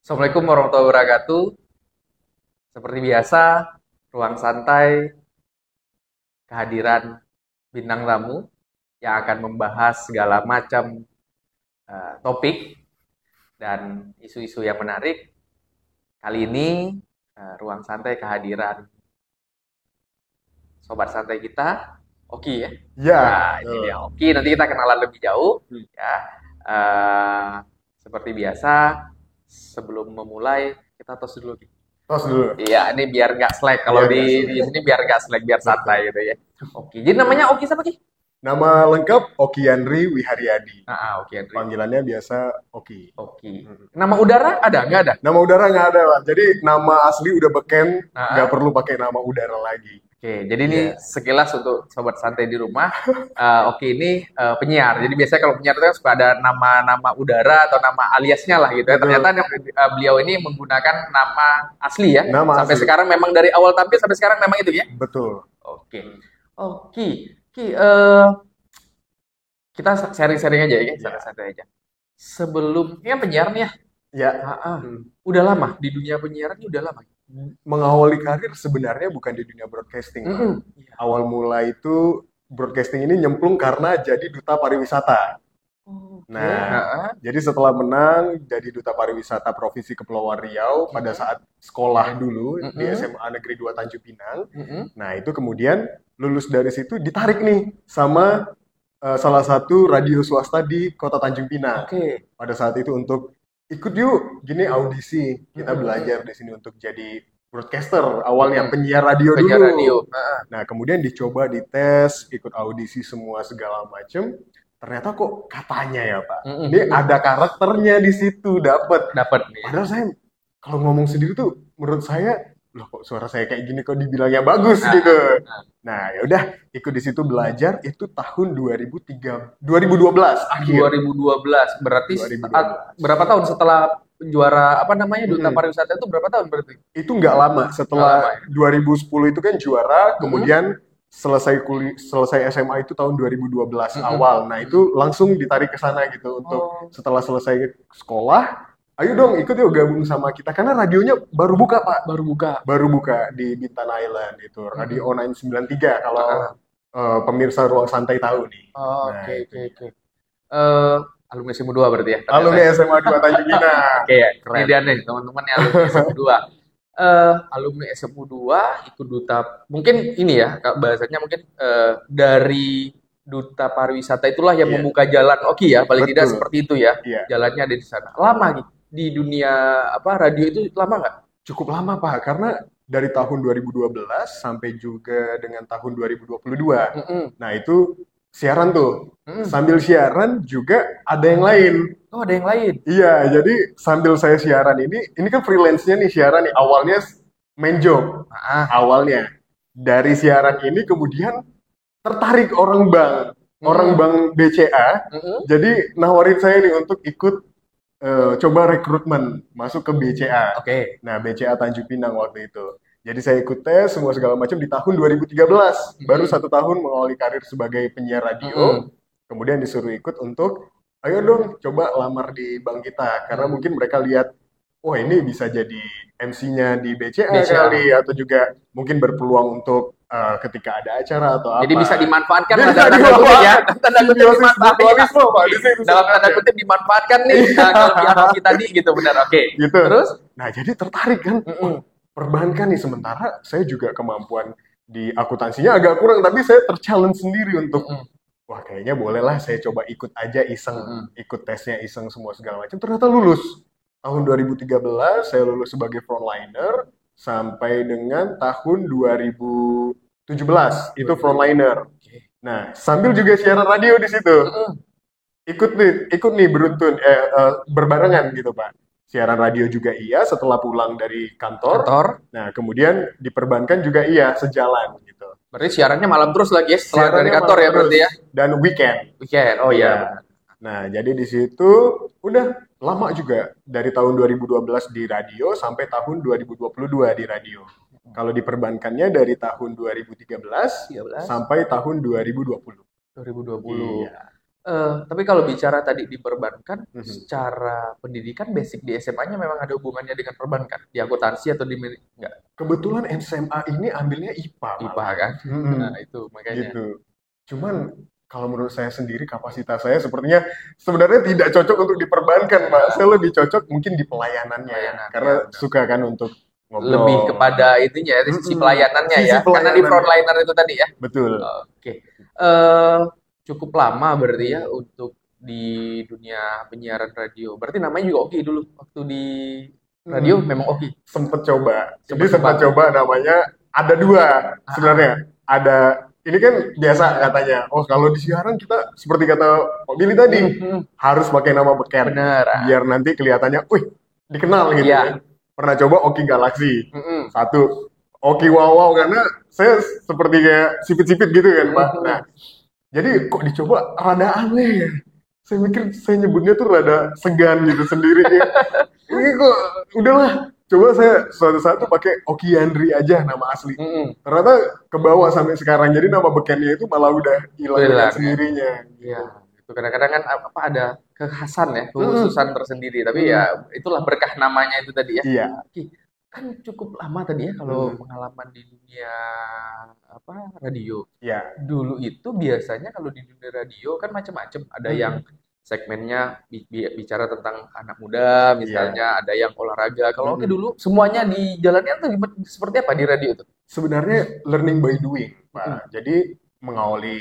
Assalamualaikum warahmatullahi wabarakatuh. Seperti biasa, ruang santai kehadiran bintang tamu yang akan membahas segala macam topik dan isu-isu yang menarik. Kali ini ruang santai kehadiran sobat santai kita, Oki ya. Ya, Nah, ini dia Oki. Nanti kita kenalan lebih jauh ya. Eh, Seperti biasa, sebelum memulai kita tos dulu. Ki. tos dulu. Iya, ini biar nggak slack. Kalau Biar nggak di selek. sini biar nggak slack, biar Betul. santai gitu ya. Oke, jadi namanya Oki siapa Ki? Nama lengkap Oki Yandri Wiharyadi. Oki Andri. Panggilannya biasa Oki. Oki. Hmm. Nama udara ada? Nggak ada? Nama udara nggak ada, Pak. Jadi nama asli udah beken, nggak Ah, perlu pakai nama udara lagi. Oke, jadi ini Iya, sekilas untuk sobat santai di rumah. Oki ini penyiar. Jadi biasanya kalau penyiar itu kan suka ada nama-nama udara atau nama aliasnya lah gitu ya. Ternyata betul. beliau ini menggunakan nama asli ya. Nama Sampai asli. sekarang memang dari awal tampil sampai sekarang memang itu ya. Betul. Oke. Oke. Ki, kita sharing-sharing aja ya, Ya. santai-santai aja. Sebelum ini kan penyiar nih ya. Ya. Ah, ah. Hmm. Udah lama di dunia penyiaran ini udah lama. Mengawali karir sebenarnya bukan di dunia broadcasting, Pak. Mm-mm. Iya. Awal mula itu broadcasting ini nyemplung karena jadi duta pariwisata. Oke. Ah, Nah, ah. jadi setelah menang jadi Duta Pariwisata Provinsi Kepulauan Riau pada Mm-mm. saat sekolah dulu di Mm-mm. SMA Negeri 2 Tanjung Pinang. Mm-mm. Nah, itu kemudian lulus dari situ ditarik nih sama salah satu radio swasta di Kota Tanjung Pinang. Oke. Pada saat itu untuk ikut yuk, gini audisi. Kita Mm-mm. belajar di sini untuk jadi broadcaster awalnya Mm-mm. penyiar radio Penyiar radio. dulu. Ah, ah. Nah, kemudian dicoba dites, ikut audisi semua segala macem. Ternyata kok katanya ya Pak, Mm-mm. ini ada karakternya di situ dapat. Dapat nih. Padahal saya kalau ngomong sendiri tuh menurut saya, loh kok suara saya kayak gini kok dibilangnya bagus Ah, gitu. ah, ah. Nah, ya udah ikut di situ belajar itu tahun 2012 akhir. 2012 berarti 2012. berapa tahun setelah juara apa namanya Duta Mm-mm. Pariwisata itu berapa tahun berarti? Itu nggak lama Nggak lama setelah ya? 2010 itu kan juara, Mm-mm. kemudian selesai SMA itu tahun 2012 Mm-mm. awal. Nah, itu langsung ditarik ke sana gitu untuk Oh, setelah selesai sekolah, ayo dong ikut yuk gabung sama kita karena radionya baru buka, Pak. baru buka. Baru buka di Bintan Island itu, Radio Mm-mm. 993 Ah, kalau ah. pemirsa Ruang Santai tahu nih. Nah, Oke, itu oke, dia. oke. Eh, Alumni SMU 2 berarti ya ternyata Alumni ya. SMA 2 Tanjung Pinang. Oke ya, ini Keren. dia nih teman-teman yang alumni SMU 2. Alumni SMU 2 ikut duta mungkin ini ya Kak, bahasanya mungkin dari duta pariwisata itulah yang Iya, membuka jalan Oki ya paling tidak betul. seperti itu ya Iya. jalannya ada di sana lama gitu di dunia apa radio itu lama nggak? Cukup lama, Pak, karena dari tahun 2012 sampai juga dengan tahun 2022. Mm-mm. Nah, itu siaran tuh. Mm-mm. Sambil siaran juga ada yang lain. Oh ada yang lain. Iya, jadi sambil saya siaran ini kan freelance-nya nih siaran nih. Awalnya main job. Ah, Awalnya. Dari siaran ini kemudian tertarik orang mm-mm. bank BCA. Mm-mm. Jadi nawarin saya nih untuk ikut coba rekrutmen masuk ke BCA. Oke. Nah, BCA Tanjung Pinang waktu itu. Jadi saya ikut tes semua segala macam di tahun 2013. Baru Mm-mm. 1 tahun mengawali karir sebagai penyiar radio. Mm-mm. Kemudian disuruh ikut untuk, ayo dong coba lamar di bank kita. Karena Mm-mm. mungkin mereka lihat, wah ini bisa jadi MC-nya di BCA BCA. kali. Atau juga mungkin berpeluang untuk ketika ada acara atau Jadi bisa apa. dimanfaatkan Jadi lah dalam tadi tanda kutip ya. Bapak, Dalam tanda kutip simbiosis dimanfaatkan. mutualisme Pak, di situ Dalam tanda sebenarnya. kutip dimanfaatkan nih kalau pihak Oki tadi gitu benar. Oke. Gitu. Terus? Nah, jadi tertarik kan, wah, Mm-mm. perbankan nih sementara saya juga kemampuan di akuntansinya agak kurang, tapi saya terchallenge sendiri untuk, Mm-mm. wah kayaknya bolehlah saya coba ikut aja iseng, Mm-mm. ikut tesnya iseng semua segala macam. Ternyata lulus. Tahun 2013 saya lulus sebagai frontliner sampai dengan tahun 2017 itu frontliner. Oke. Nah, sambil juga siaran radio di situ Mm-mm. ikut nih beruntun berbarengan gitu Pak. Siaran radio juga iya setelah pulang dari kantor. Kantor. Nah, kemudian di perbankan juga iya sejalan gitu. Berarti siarannya malam terus lagi ya setelah dari Siarannya kantor malam ya terus berarti ya. dan weekend. Weekend. Oh iya Iya. benar. Nah, jadi di situ udah lama juga dari tahun 2012 di radio sampai tahun 2022 di radio. Kalau di perbankannya dari tahun 2013 13. sampai tahun 2020. 2020. Iya. Tapi kalau bicara tadi di perbankan, Mhm. secara pendidikan basic di SMA-nya memang ada hubungannya dengan perbankan, di akuntansi atau di enggak? Kebetulan SMA ini ambilnya IPA IPA malah. kan? Mhm, Nah, itu makanya. gitu. Cuman kalau menurut saya sendiri kapasitas saya sepertinya sebenarnya tidak cocok untuk diperbankan, Pak. Saya Ya, lebih cocok mungkin di pelayanannya pelayanan karena ya benar. suka kan untuk Lebih ngobrol. kepada itunya ya, di sisi Mhm, pelayanannya sisi ya, karena di pelayanannya. frontliner itu tadi ya. Betul. Oke. Eh Cukup lama berarti ya untuk di dunia penyiaran radio. Berarti namanya juga Oki dulu waktu di radio Mhm. memang Oki. Sempet coba. Ini Sempat sempat coba. coba namanya ada dua Ah, ah, sebenarnya. Ada ini kan biasa katanya. Oh kalau di siaran kita seperti kata Pak Billy tadi mhm, harus pakai nama beken bener. biar nanti kelihatannya, wih dikenal gitu kan. Iya. Pernah coba Oki Galaxy Mhm, satu, Oki Wow Wow karena saya seperti kayak sipit-sipit gitu kan Pak. Nah mhm. jadi kok dicoba rada aneh ya. Saya mikir saya nyebutnya tuh rada segan gitu sendiri. Ini kok udahlah. Coba saya suatu saat tuh pakai Okiandri aja nama asli. Mhm. Ternyata ke bawah sampai sekarang. Jadi nama bekennya itu malah udah hilang dengan Hilang ya. sendirinya Iya, gitu. itu kadang-kadang kan apa ada kekhasan ya, Mm-mm. kekhususan tersendiri. Tapi ya Mm-mm. itulah berkah namanya itu tadi ya. Iya. Oke, kan cukup lama tadi ya kalau Mm-mm. pengalaman di dunia apa radio. Iya. Dulu itu biasanya kalau di dunia radio kan macam-macam. Ada yang Mm-mm. segmennya bicara tentang anak muda, Iya. misalnya ada yang olahraga. Kalau oke Mm-mm. dulu semuanya dijalankan tuh seperti apa di radio itu? Sebenarnya learning by doing, Mm-mm. Pak. Jadi mengawali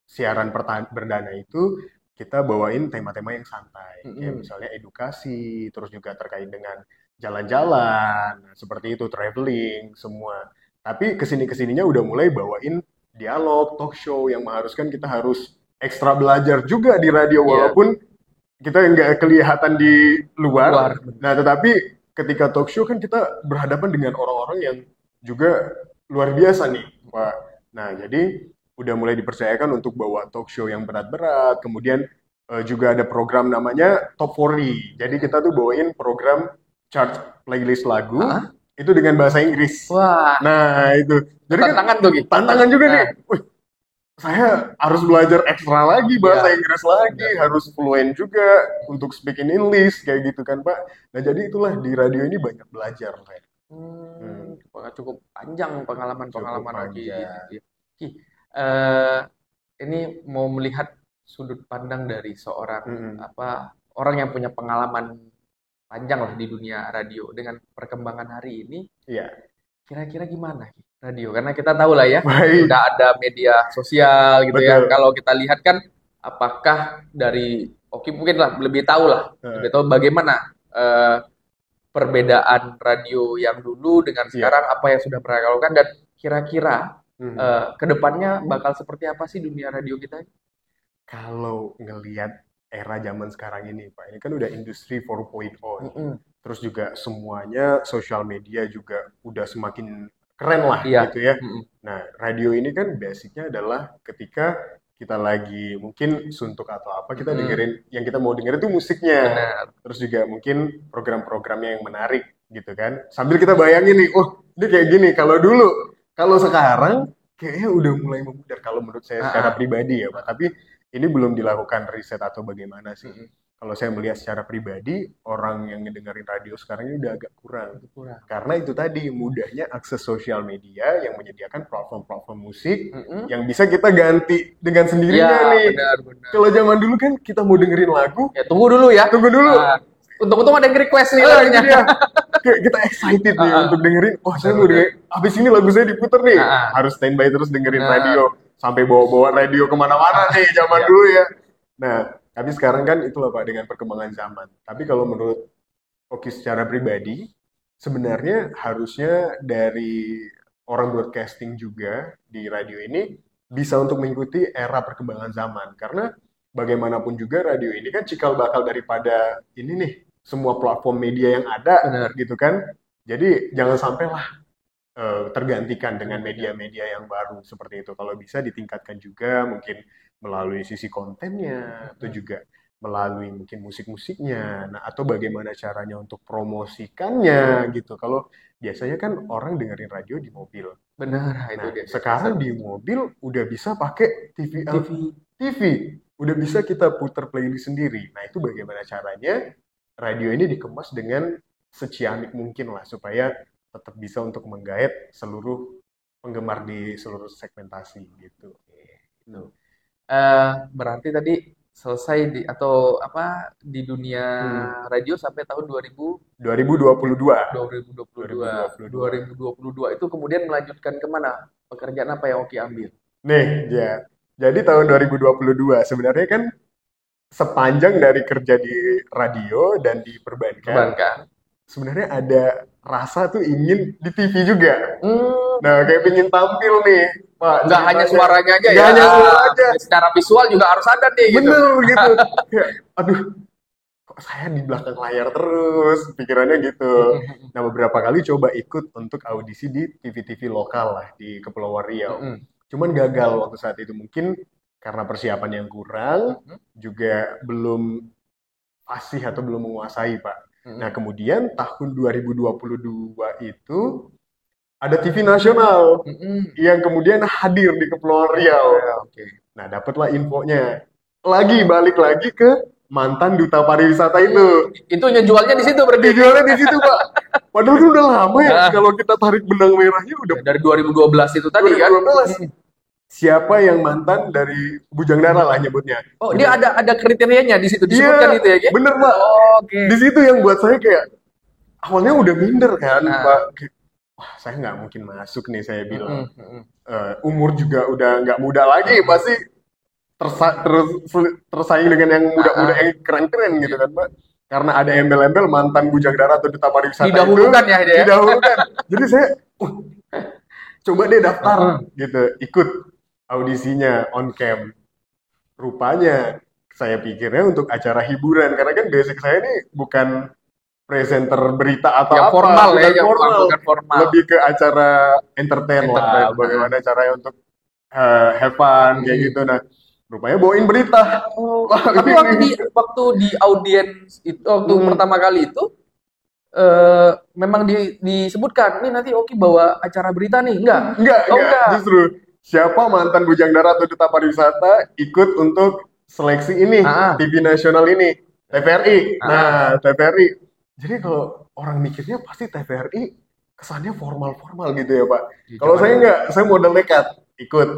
siaran perdana itu kita bawain tema-tema yang santai, kayak Mm-mm. misalnya edukasi, terus juga terkait dengan jalan-jalan, seperti itu, traveling, semua. Tapi kesini-kesininya udah mulai bawain dialog, talk show yang mengharuskan kita harus ekstra belajar juga di radio, Iya, walaupun kita nggak kelihatan di luar. luar Nah, benar. tetapi ketika talk show kan kita berhadapan dengan orang-orang yang juga luar biasa nih, Pak. Nah, jadi udah mulai dipercayakan untuk bawa talk show yang berat-berat. Kemudian juga ada program namanya Top 40. Jadi kita tuh bawain program chart playlist lagu Hah? itu dengan bahasa Inggris. Wah, Nah, itu. Jadi kan tantangan tuh, Gi. tantangan juga nih. Nah, Wih, saya harus belajar ekstra lagi iya, bahasa Inggris lagi, benar. harus fluent juga untuk speak in English kayak gitu kan Pak. Nah jadi itulah di radio ini banyak belajar saya. Hmm, Cukup panjang cukup pengalaman-pengalaman Oki di panjang. radio. Ki, eh, ini mau melihat sudut pandang dari seorang Mm-mm. apa orang yang punya pengalaman panjang lah di dunia radio dengan perkembangan hari ini. Iya, Kira-kira gimana Ki, radio? Karena kita tahu lah ya, baik, udah ada media sosial gitu ya. betul. Kalau kita lihat kan, apakah dari Oki mungkin lah lebih Eh, tahu bagaimana eh, perbedaan radio yang dulu dengan Iya. sekarang apa yang sudah pernah dilakukan dan kira-kira Mhm. kedepannya bakal seperti apa sih dunia radio kita? Kalau ngelihat era zaman sekarang ini Pak, ini kan udah industri 4.0 nih. Mm-mm. Terus juga semuanya sosial media juga udah semakin keren lah Iya. gitu ya. Mm-mm. Nah, radio ini kan basicnya adalah ketika kita lagi mungkin suntuk atau apa, kita Mm-mm. dengerin yang kita mau dengerin itu musiknya. Benar. Terus juga mungkin program-programnya yang menarik gitu kan. Sambil kita bayangin nih, oh ini kayak gini. Kalau dulu, kalau sekarang kayaknya udah mulai memudar kalau menurut saya Ah, secara ah. pribadi ya Pak. Tapi ini belum dilakukan riset atau bagaimana sih. Mm-mm. Kalau saya melihat secara pribadi, orang yang ngedengerin radio sekarang ini udah agak kurang. Itu kurang. Karena itu tadi mudahnya akses sosial media yang menyediakan platform-platform musik Mm-mm. yang bisa kita ganti dengan Iya, sendirinya nih. benar-benar. Kalau zaman dulu kan kita mau dengerin lagu, Ya tunggu dulu ya. tunggu dulu. Ah, untung-untung ada yang request nih Ini lagunya. dia. Kayak kita excited nih Ah, untuk ah. dengerin. Oh, saya mau Benar-benar. dengerin. Habis ini lagu saya diputer nih. Ah, ah. Harus standby terus dengerin Benar. radio. Sampai bawa-bawa radio kemana-mana Ah, nih zaman iya. dulu ya. Nah, tapi sekarang kan itulah Pak dengan perkembangan zaman. Tapi kalau menurut Oki secara pribadi, sebenarnya harusnya dari orang broadcasting juga di radio ini bisa untuk mengikuti era perkembangan zaman. Karena bagaimanapun juga radio ini kan cikal bakal daripada ini nih, semua platform media yang ada Benar. gitu kan. Jadi jangan sampailah tergantikan dengan Benar. media-media yang baru seperti itu. Kalau bisa ditingkatkan juga mungkin melalui sisi kontennya atau Mm-mm. juga melalui mungkin musik-musiknya. Nah, atau bagaimana caranya untuk promosikannya gitu. Kalau biasanya kan orang dengerin radio di mobil. Benar, itu Nah, dia biasa sekarang di tuh. mobil udah bisa pakai TV TV. TV. udah bisa kita putar playlist sendiri. Nah, itu bagaimana caranya radio ini dikemas dengan seciamik mungkin lah supaya tetap bisa untuk menggait seluruh penggemar di seluruh segmentasi gitu. Gitu. Berarti tadi selesai atau apa di dunia Hmm. radio sampai tahun 2000 2022. 2022. 2022. 2022 itu kemudian melanjutkan kemana? Pekerjaan apa yang Oki ambil? Nih, ya. Jadi tahun 2022 sebenarnya kan sepanjang dari kerja di radio dan di perbankan, Perbankan. sebenarnya ada rasa tuh ingin di TV juga. Hmm, Nah, kayak ingin tampil nih, Pak. nggak hanya Ceritanya suaranya aja nggak ya. hanya suara aja. Secara visual juga harus ada nih gitu. Bener gitu. Kayak, aduh, kok saya di belakang layar terus, pikirannya gitu. Nah, beberapa kali coba ikut untuk audisi di TV-TV lokal lah di Kepulauan Riau. Cuman gagal waktu saat itu, mungkin karena persiapan yang kurang, juga belum fasih atau belum menguasai, Pak. Nah, kemudian tahun 2022 itu ada TV nasional yang kemudian hadir di Kepulauan Riau. Oke. Nah, dapatlah infonya. Balik lagi ke mantan duta pariwisata itu. Itu ngejualnya di situ berarti. Dijualnya di situ, Pak. Padahal kan udah lama ya. Kalau kita tarik benang merahnya udah Dari 2012 itu tadi kan. 2012. Siapa yang mantan dari Bujang Dara lah nyebutnya. Oh, dia ada kriterianya di situ disebutkan itu ya, Ki? Bener, Pak. Oh, oke. Di situ yang buat saya kayak awalnya udah minder kan, Pak. Wah, saya nggak mungkin masuk nih, saya bilang. Umur juga udah nggak muda lagi, pasti tersaing dengan yang muda-muda yang keren-keren gitu kan, Pak. Karena ada embel-embel mantan Bujang Dara atau duta pariwisata Didahulukan itu, ya, dia. didahulukan. Jadi saya coba deh daftar gitu, ikut audisinya on cam. Rupanya saya pikirnya untuk acara hiburan karena kan basic saya ini bukan presenter berita atau yang apa, formal bukan ya, bukan formal. Lebih ke acara entertain lah, bagaimana caranya untuk have fun kayak gitu. Nah, rupanya bawain berita. Tapi waktu di audiens itu waktu pertama kali itu memang disebutkan nih nanti Oki bawa acara berita nih, enggak? Enggak. Justru siapa mantan Bujang Dara atau duta pariwisata ikut untuk seleksi ini, TV nasional ini, TVRI. Nah, TVRI. Jadi kalau orang mikirnya pasti TVRI kesannya formal-formal gitu ya, Pak. Kalau saya enggak, saya modal nekat ikut.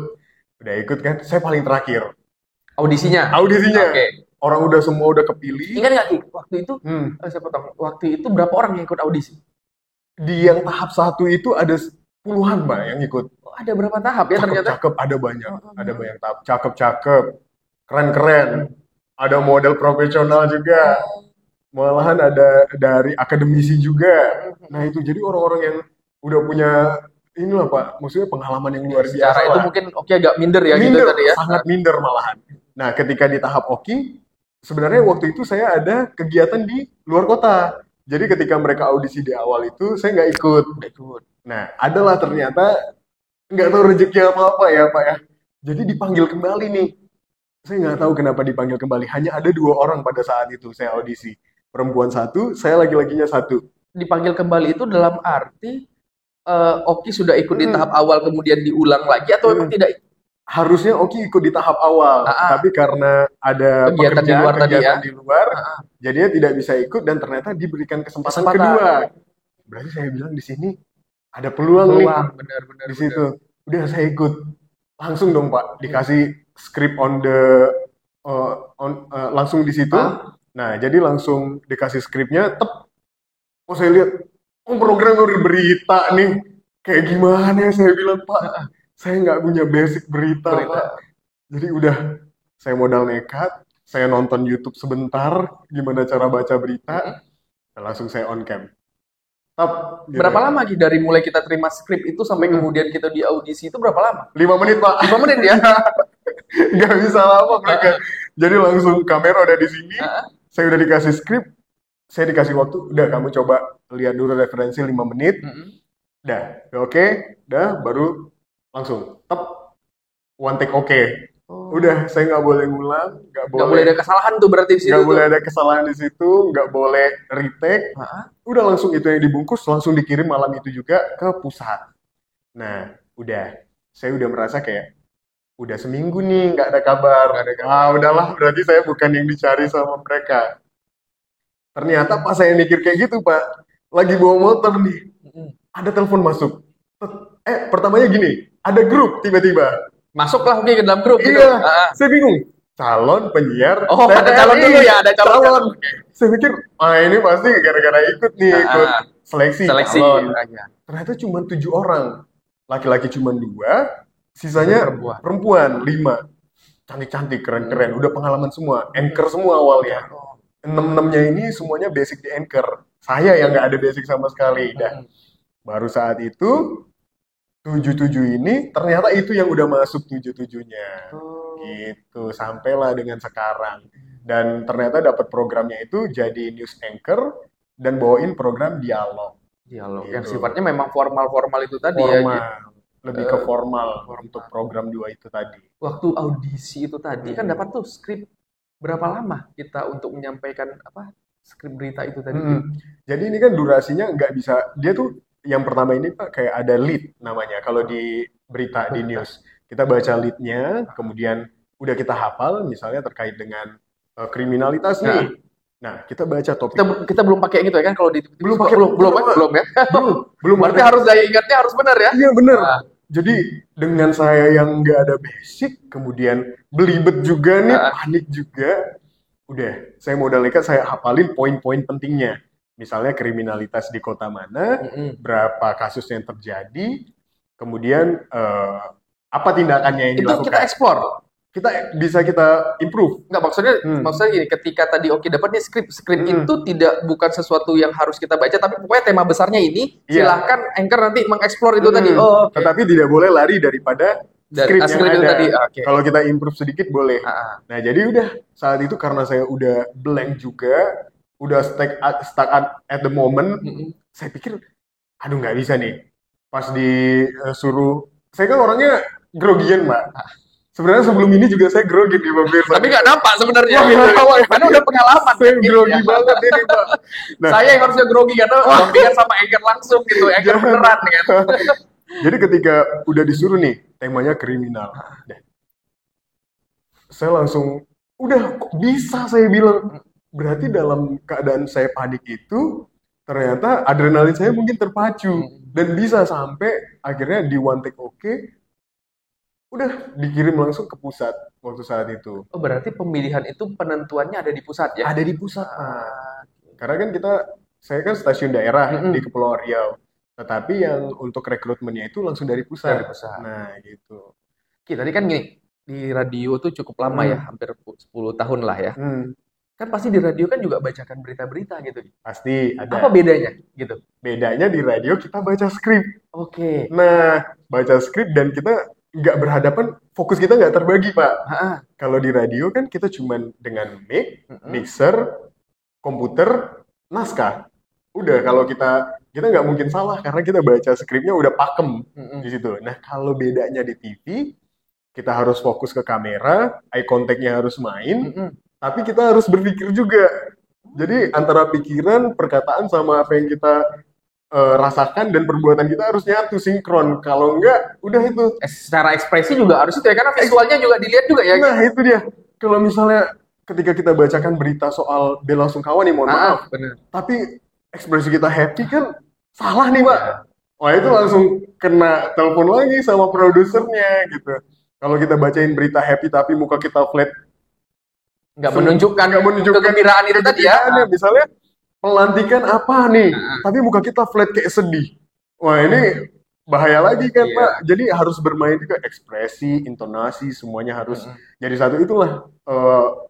Udah ikut kan, saya paling terakhir. Audisinya. Okay. Orang udah semua udah kepilih. Ingat nggak, Ki? Waktu itu, saya potong. Waktu itu berapa orang yang ikut audisi? Di yang tahap 1 itu ada puluhan, Mbak, yang ikut. Oh, ada berapa tahap ya ternyata? Cakep, ada banyak. Ada banyak tahap. Cakep, keren-keren. Ada model profesional juga. Malahan ada dari akademisi juga. Nah, itu jadi orang-orang yang udah punya inilah, Pak, maksudnya pengalaman yang luar biasa. Secara itu mungkin Oki agak minder ya gitu tadi ya. Sangat minder malahan. Nah, ketika di tahap Oki, sebenarnya waktu itu saya ada kegiatan di luar kota. Jadi ketika mereka audisi di awal itu, saya nggak ikut. Nah, adalah ternyata nggak tahu rezeki apa-apa ya, Pak ya. Jadi dipanggil kembali nih. Saya nggak tahu kenapa dipanggil kembali. Hanya ada 2 orang pada saat itu saya audisi. Perempuan 1, saya laki-lakinya 1. Dipanggil kembali itu dalam arti Oki sudah ikut di tahap awal kemudian diulang lagi atau memang tidak? Harusnya Oki ikut di tahap awal, tapi karena ada kegiatan di luar, jadinya tidak bisa ikut dan ternyata diberikan kesempatan kedua. Berarti saya bilang di sini ada peluang nih. Benar. Di situ. Udah saya ikut. Langsung dong, Pak, dikasih script langsung di situ. Nah, jadi langsung dikasih skripnya, oh saya lihat, program berita nih, kayak gimana ya, saya bilang, Pak, saya nggak punya basic berita, Pak. Jadi udah, saya modal nekat, saya nonton YouTube sebentar, gimana cara baca berita, dan langsung saya on cam. Gitu. Berapa lama Ki dari mulai kita terima skrip itu sampai kemudian kita di audisi itu berapa lama? 5 menit, Pak. 5 menit ya? Nggak bisa lama mereka. Jadi langsung kamera udah di sini, saya udah dikasih skrip, saya dikasih waktu, udah kamu coba lihat dulu referensi 5 menit, udah oke, baru langsung one take oke. Udah, saya nggak boleh ngulang, nggak boleh ada kesalahan tuh berarti di situ. Nggak boleh ada kesalahan di situ, nggak boleh retake. Udah langsung itu yang dibungkus, langsung dikirim malam itu juga ke pusat. Nah, udah, saya udah merasa kayak udah seminggu nih nggak ada kabar. Nggak ada Ah, udahlah, berarti saya bukan yang dicari sama mereka. Ternyata pas saya mikir kayak gitu, Pak, lagi bawa motor nih, Mm-mm. ada telepon masuk. Pertamanya gini, ada grup tiba-tiba. Masuklah mungkin ke dalam grup gitu. Iya, Ah. saya bingung. Calon penyiar Oh, ada calon TVRI. dulu ya, ada calon. Calon. Oke. Saya pikir, ini pasti gara-gara ikut nih, ikut Ah, seleksi seleksi. calon. Ah, ya. Ternyata cuma 7 orang. Laki-laki cuma 2, sisanya Perempuan. perempuan 5. Cantik-cantik, keren-keren. Hmm. Udah pengalaman semua. Anchor semua awalnya. Oh. 6-6-nya ini semuanya basic di anchor. Saya yang nggak ada basic sama sekali. Dah. Mm-mm. Baru saat itu 77 ini ternyata itu yang udah masuk 77-nya. Oh. Gitu, sampailah dengan sekarang. Dan ternyata dapat programnya itu jadi news anchor dan bawain program dialog. Dialog. Gitu. Yang sifatnya memang formal-formal itu tadi ya. Formal, lebih ke formal formal. untuk program 2 itu tadi. Waktu audisi itu tadi kan dapat tuh skrip berapa lama kita untuk menyampaikan apa skrip berita itu tadi. Jadi ini kan durasinya nggak bisa, dia tuh yang pertama ini Pak kayak ada lead namanya kalau di berita di news. Kita baca leadnya, kemudian udah kita hafal misalnya terkait dengan kriminalitas nih. Nah, kita baca topik. Kita belum pakai gitu ya kan kalau di Belum pakai, belum ya. belum Berarti ada. harus daya ingatnya harus benar ya. Iya bener. Nah. Jadi dengan saya yang nggak ada basic, kemudian belibet juga nih, panik juga. Udah, saya modal nekat, saya hafalin poin-poin pentingnya. Misalnya kriminalitas di kota mana, berapa kasus yang terjadi, kemudian apa tindakannya yang Itu dilakukan. kita explore. Kita improve. Enggak, maksudnya gini, ketika tadi Oki dapat nih skrip itu bukan sesuatu yang harus kita baca, tapi pokoknya tema besarnya ini, silahkan anchor nanti mengeksplor itu tadi. Oh, okay. Tetapi tidak boleh lari daripada skrip yang itu ada. tadi. Okay. Kalau kita improve sedikit boleh. Nah, jadi udah saat itu karena saya udah blank juga, udah stuck at the moment, saya pikir, aduh nggak bisa nih. Pas disuruh, saya kan orangnya grogian, Mbak. Sebenarnya sebelum ini juga saya grogi di pemirsa. Tapi nggak nampak sebenarnya. Karena udah pengalaman. Saya grogi banget ini, Pak. Nah, saya yang harusnya grogi karena dampingan sama anchor langsung gitu, anchor beneran kan. Jadi ketika udah disuruh nih, temanya kriminal. Saya langsung, udah kok bisa saya bilang. Berarti dalam keadaan saya panik itu, ternyata adrenalin saya mungkin terpacu. Dan bisa sampai akhirnya di one take oke, udah dikirim langsung ke pusat waktu saat itu. Oh, berarti pemilihan itu penentuannya ada di pusat ya? Ada di pusat, karena kan saya kan stasiun daerah di Kepulauan Riau. Tetapi yang untuk rekrutmennya itu langsung dari pusat. Nah, gitu. Oke, tadi kan gini, di radio tuh cukup lama ya, hampir 10 tahun lah ya. Kan pasti di radio kan juga bacakan berita-berita gitu. Pasti ada. Apa bedanya gitu? Bedanya di radio kita baca skrip. Oke. Nah, baca skrip dan kita nggak berhadapan, fokus kita nggak terbagi, Pak. Kalau di radio kan kita cuman dengan mic, mixer, komputer, naskah. Udah, kalau kita nggak mungkin salah karena kita baca skripnya udah pakem di situ. Nah, kalau bedanya di TV, kita harus fokus ke kamera, eye contact-nya harus main, tapi kita harus berpikir juga. Jadi antara pikiran, perkataan sama apa yang kita rasakan dan perbuatan kita harus nyatu sinkron. Kalau enggak, udah itu. Secara ekspresi juga harus itu ya, karena visualnya juga dilihat juga ya. Nah, itu dia. Kalau misalnya ketika kita bacakan berita soal Bella Sungkawa nih, mohon maaf. Bener. Tapi ekspresi kita happy kan salah nih, Pak. Wah, itu langsung kena telepon lagi sama produsernya gitu. Kalau kita bacain berita happy tapi muka kita flat, nggak menunjukkan kegembiraan itu tadi ya. Misalnya pelantikan apa nih, tapi muka kita flat kayak sedih. Wah, ini bahaya lagi kan, Pak. Jadi harus bermain juga ekspresi, intonasi, semuanya harus jadi satu. Itulah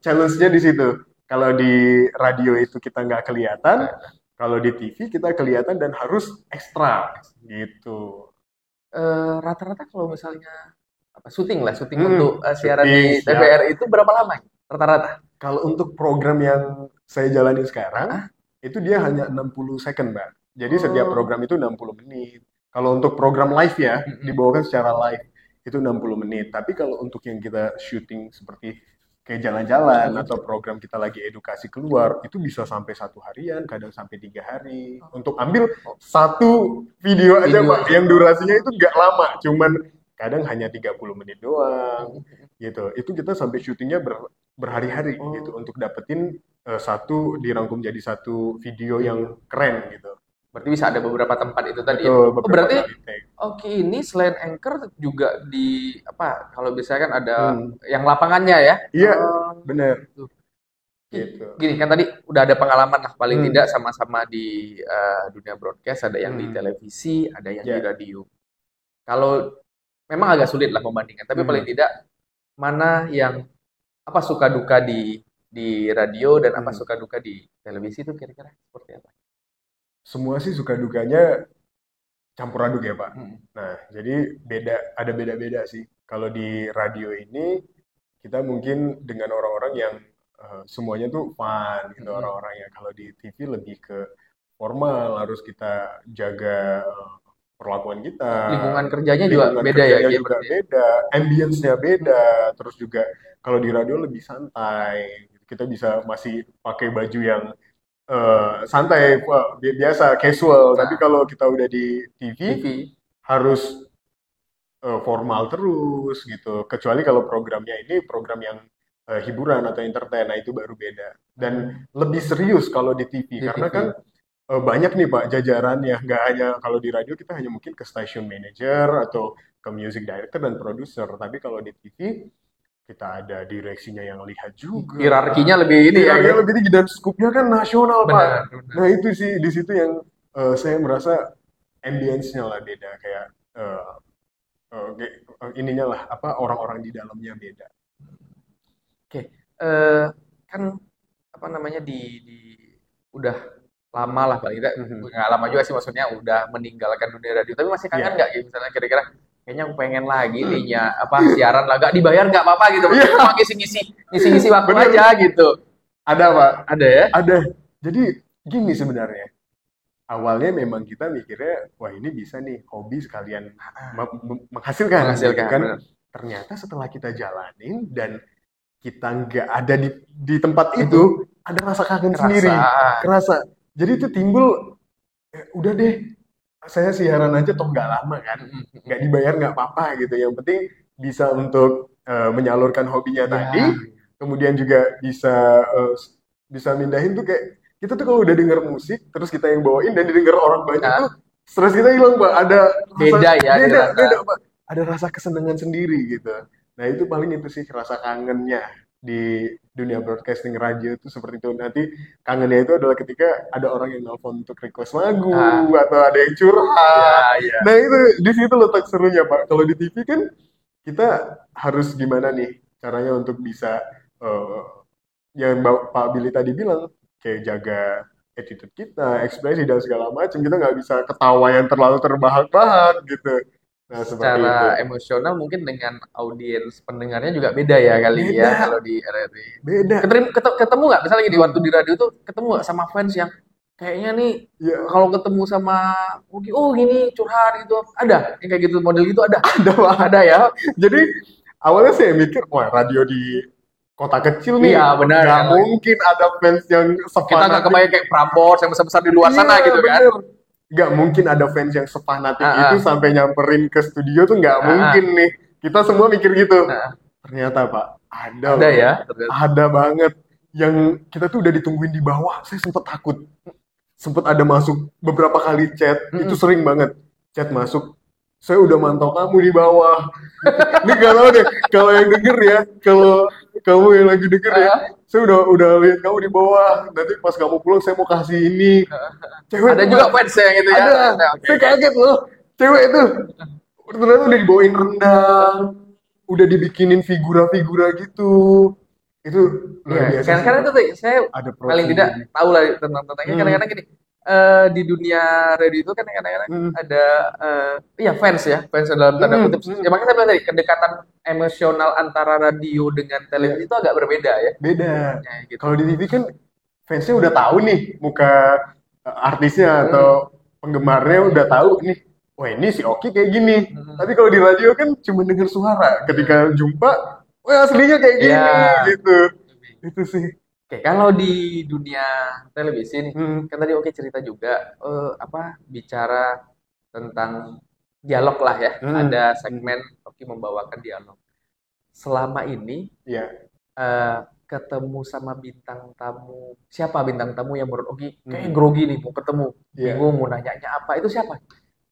challenge-nya di situ. Kalau di radio itu kita nggak kelihatan, kalau di TV kita kelihatan dan harus ekstra gitu. Rata-rata kalau misalnya syuting untuk siaran di TVRI itu berapa lama rata-rata? Kalau untuk program yang saya jalani sekarang, itu dia hanya 60 second, Mbak. Jadi setiap program itu 60 menit. Kalau untuk program live ya, dibawakan secara live, itu 60 menit. Tapi kalau untuk yang kita syuting seperti kayak jalan-jalan atau program kita lagi edukasi keluar, itu bisa sampai 1 harian, kadang sampai 3 hari. Untuk ambil 1 video aja, Pak, yang durasinya itu nggak lama, cuman kadang hanya 30 menit doang gitu. Itu kita sampai syutingnya berhari-hari gitu Oh, untuk dapetin satu dirangkum jadi satu video yang keren gitu. berarti bisa ada beberapa tempat itu tadi ya. Betul, Oh, beberapa berarti kali take. oke, ini selain Anchor juga di apa? Kalau biasanya kan ada Hmm. yang lapangannya ya. Iya, Oh, bener gitu. gitu. Gini kan tadi udah ada pengalaman lah paling Hmm. tidak sama-sama di dunia broadcast, ada yang di Hmm. televisi, ada yang di Ya. radio. Kalau memang agak sulit lah membandingkan, tapi paling Hmm. tidak mana yang apa suka duka di radio dan apa Hmm. suka duka di televisi itu kira-kira seperti apa? Semua sih suka dukanya campur aduk ya Pak. Hmm. Nah, jadi ada beda-beda sih. Kalau di radio ini kita mungkin dengan orang-orang yang semuanya tuh fun gitu Hmm. orang-orangnya. Kalau di TV lebih ke formal, harus kita jaga perlakuan kita, Lingkungan kerjanya juga lingkungan beda ya, kerjanya Gia, juga berarti ya? beda, ambience-nya beda, terus juga kalau di radio lebih santai. Kita bisa masih pakai baju yang santai, biasa, casual. Tapi Nah, kalau kita udah di TV TV. harus formal terus gitu. Kecuali kalau programnya ini program yang hiburan atau entertain, nah itu baru beda. Dan Hmm. lebih serius kalau di TV Di karena kan TV. banyak nih Pak jajarannya. Nggak hanya kalau di radio kita hanya mungkin ke station manager atau ke music director dan producer. Tapi kalau di TV kita ada direksinya yang lihat juga. Hierarkinya lebih ini ya, Hierarkinya Gia. lebih tinggi dan skupnya kan nasional Pak. Benar, benar. Nah itu sih di situ yang saya merasa ambience-nya lah beda kayak eh, ininya lah apa orang-orang di dalamnya beda. Oke, kan apa namanya di udah lama lah paling tidak Mhm. nggak lama juga sih maksudnya udah meninggalkan dunia radio tapi masih kangen Iya. nggak gitu misalnya kira-kira kayaknya aku pengen lagi nih ya apa siaran lah nggak dibayar nggak apa-apa gitu maksudnya Iya, cuma ngisi-ngisi waktu bener. aja gitu Ada Pak. ada ya. Ada. Jadi gini sebenarnya. Awalnya memang kita mikirnya, wah ini bisa nih hobi sekalian menghasilkan gitu Menghasilkan kan. bener. Ternyata setelah kita jalanin dan kita nggak ada di tempat itu, ada rasa kangen sendiri, Kerasa. kerasa. Jadi itu timbul, udah deh, saya siaran aja toh nggak lama kan, nggak dibayar nggak apa-apa gitu. Yang penting bisa untuk menyalurkan hobinya tadi, Ya. kemudian juga bisa mindahin tuh kayak kita tuh kalau udah denger musik terus kita yang bawain dan didengar orang banyak tuh Nah, stres kita hilang Pak. Ada rasa beda ya beda dirasa. beda Pak. Ada rasa kesenangan sendiri gitu. Nah itu paling itu sih rasa kangennya di dunia broadcasting radio itu seperti itu. Nanti kangennya itu adalah ketika ada orang yang nelfon untuk request lagu Nah, atau ada yang curhat. ya ya. Nah itu di situ letak serunya Pak. Kalau di TV kan kita harus gimana nih caranya untuk bisa eh, yang Pak Billy tadi bilang kayak jaga attitude kita, ekspresi dan segala macam. Kita nggak bisa ketawa yang terlalu terbahak-bahak gitu. Nah seperti itu. Secara emosional mungkin dengan audiens pendengarnya juga beda ya kali ya Beda, kalau di RRI. beda. Ketemu nggak misalnya di waktu Hmm. di radio tuh ketemu nggak sama fans yang kayaknya nih Ya kalau ketemu sama Ugi, oh gini curhat gitu ada yang kayak gitu model gitu ada ada Pak. ada ya. Jadi awalnya saya mikir, wah radio di kota kecil nih, Iya benar nggak kan mungkin ada fans yang kita nggak sefanatik. kebayang kayak Prambors yang besar-besar di luar Iya sana gitu kan. bener. Nggak mungkin ada fans yang sefanatik Ah, itu ah, sampai nyamperin ke studio tuh nggak ah, mungkin ah, nih. Kita semua mikir gitu. ah. Ternyata Pak, ada Ada loh. ya ternyata. Ada banget. Yang kita tuh udah ditungguin di bawah. Saya sempet takut. Sempet ada masuk beberapa kali chat. Itu Mm-mm. sering banget. Chat masuk. Saya udah mantau kamu di bawah. Ini gak tahu deh. Kalau yang denger ya. Kalau kamu yang lagi denger ya. Ah, Saya udah lihat kamu di bawah. Nanti pas kamu pulang saya mau kasih ini. Cewek ada tuh juga Pak. fans yang gitu ya Ada. ternyata oke Saya oke. kaget loh. Cewek itu. Ternyata udah dibawain rendang. Udah dibikinin figura-figura gitu. Itu Iya, luar biasa sih karena Pak. itu tuh saya Ada pride paling tidak sendiri. tahu lah tentangnya Hmm. kadang-kadang gini di dunia radio itu kan kadang-kadang Hmm. ada ya fans ya fans dalam tanda Hmm. kutip Hmm. ya makanya saya bilang tadi kedekatan emosional antara radio dengan Ya, televisi itu agak berbeda ya beda. ya gitu. Kalau di TV kan fansnya udah tahu nih muka artisnya atau Hmm. penggemarnya udah tahu nih. Wah ini si Oki kayak gini. Tapi Hmm. kalau di radio kan cuma dengar suara. Ketika jumpa, wah aslinya kayak Ya. gini gitu. Itu sih. Oke, kalau di dunia televisi nih, Hmm. kan tadi oke cerita juga apa bicara tentang dialog lah ya. Hmm. Ada Hmm. segmen Oki membawakan dialog. Selama ini Iya. ketemu sama bintang tamu, siapa bintang tamu yang menurut Oki kayak grogi nih mau ketemu, Iya. bingung mau nanyanya apa, itu siapa?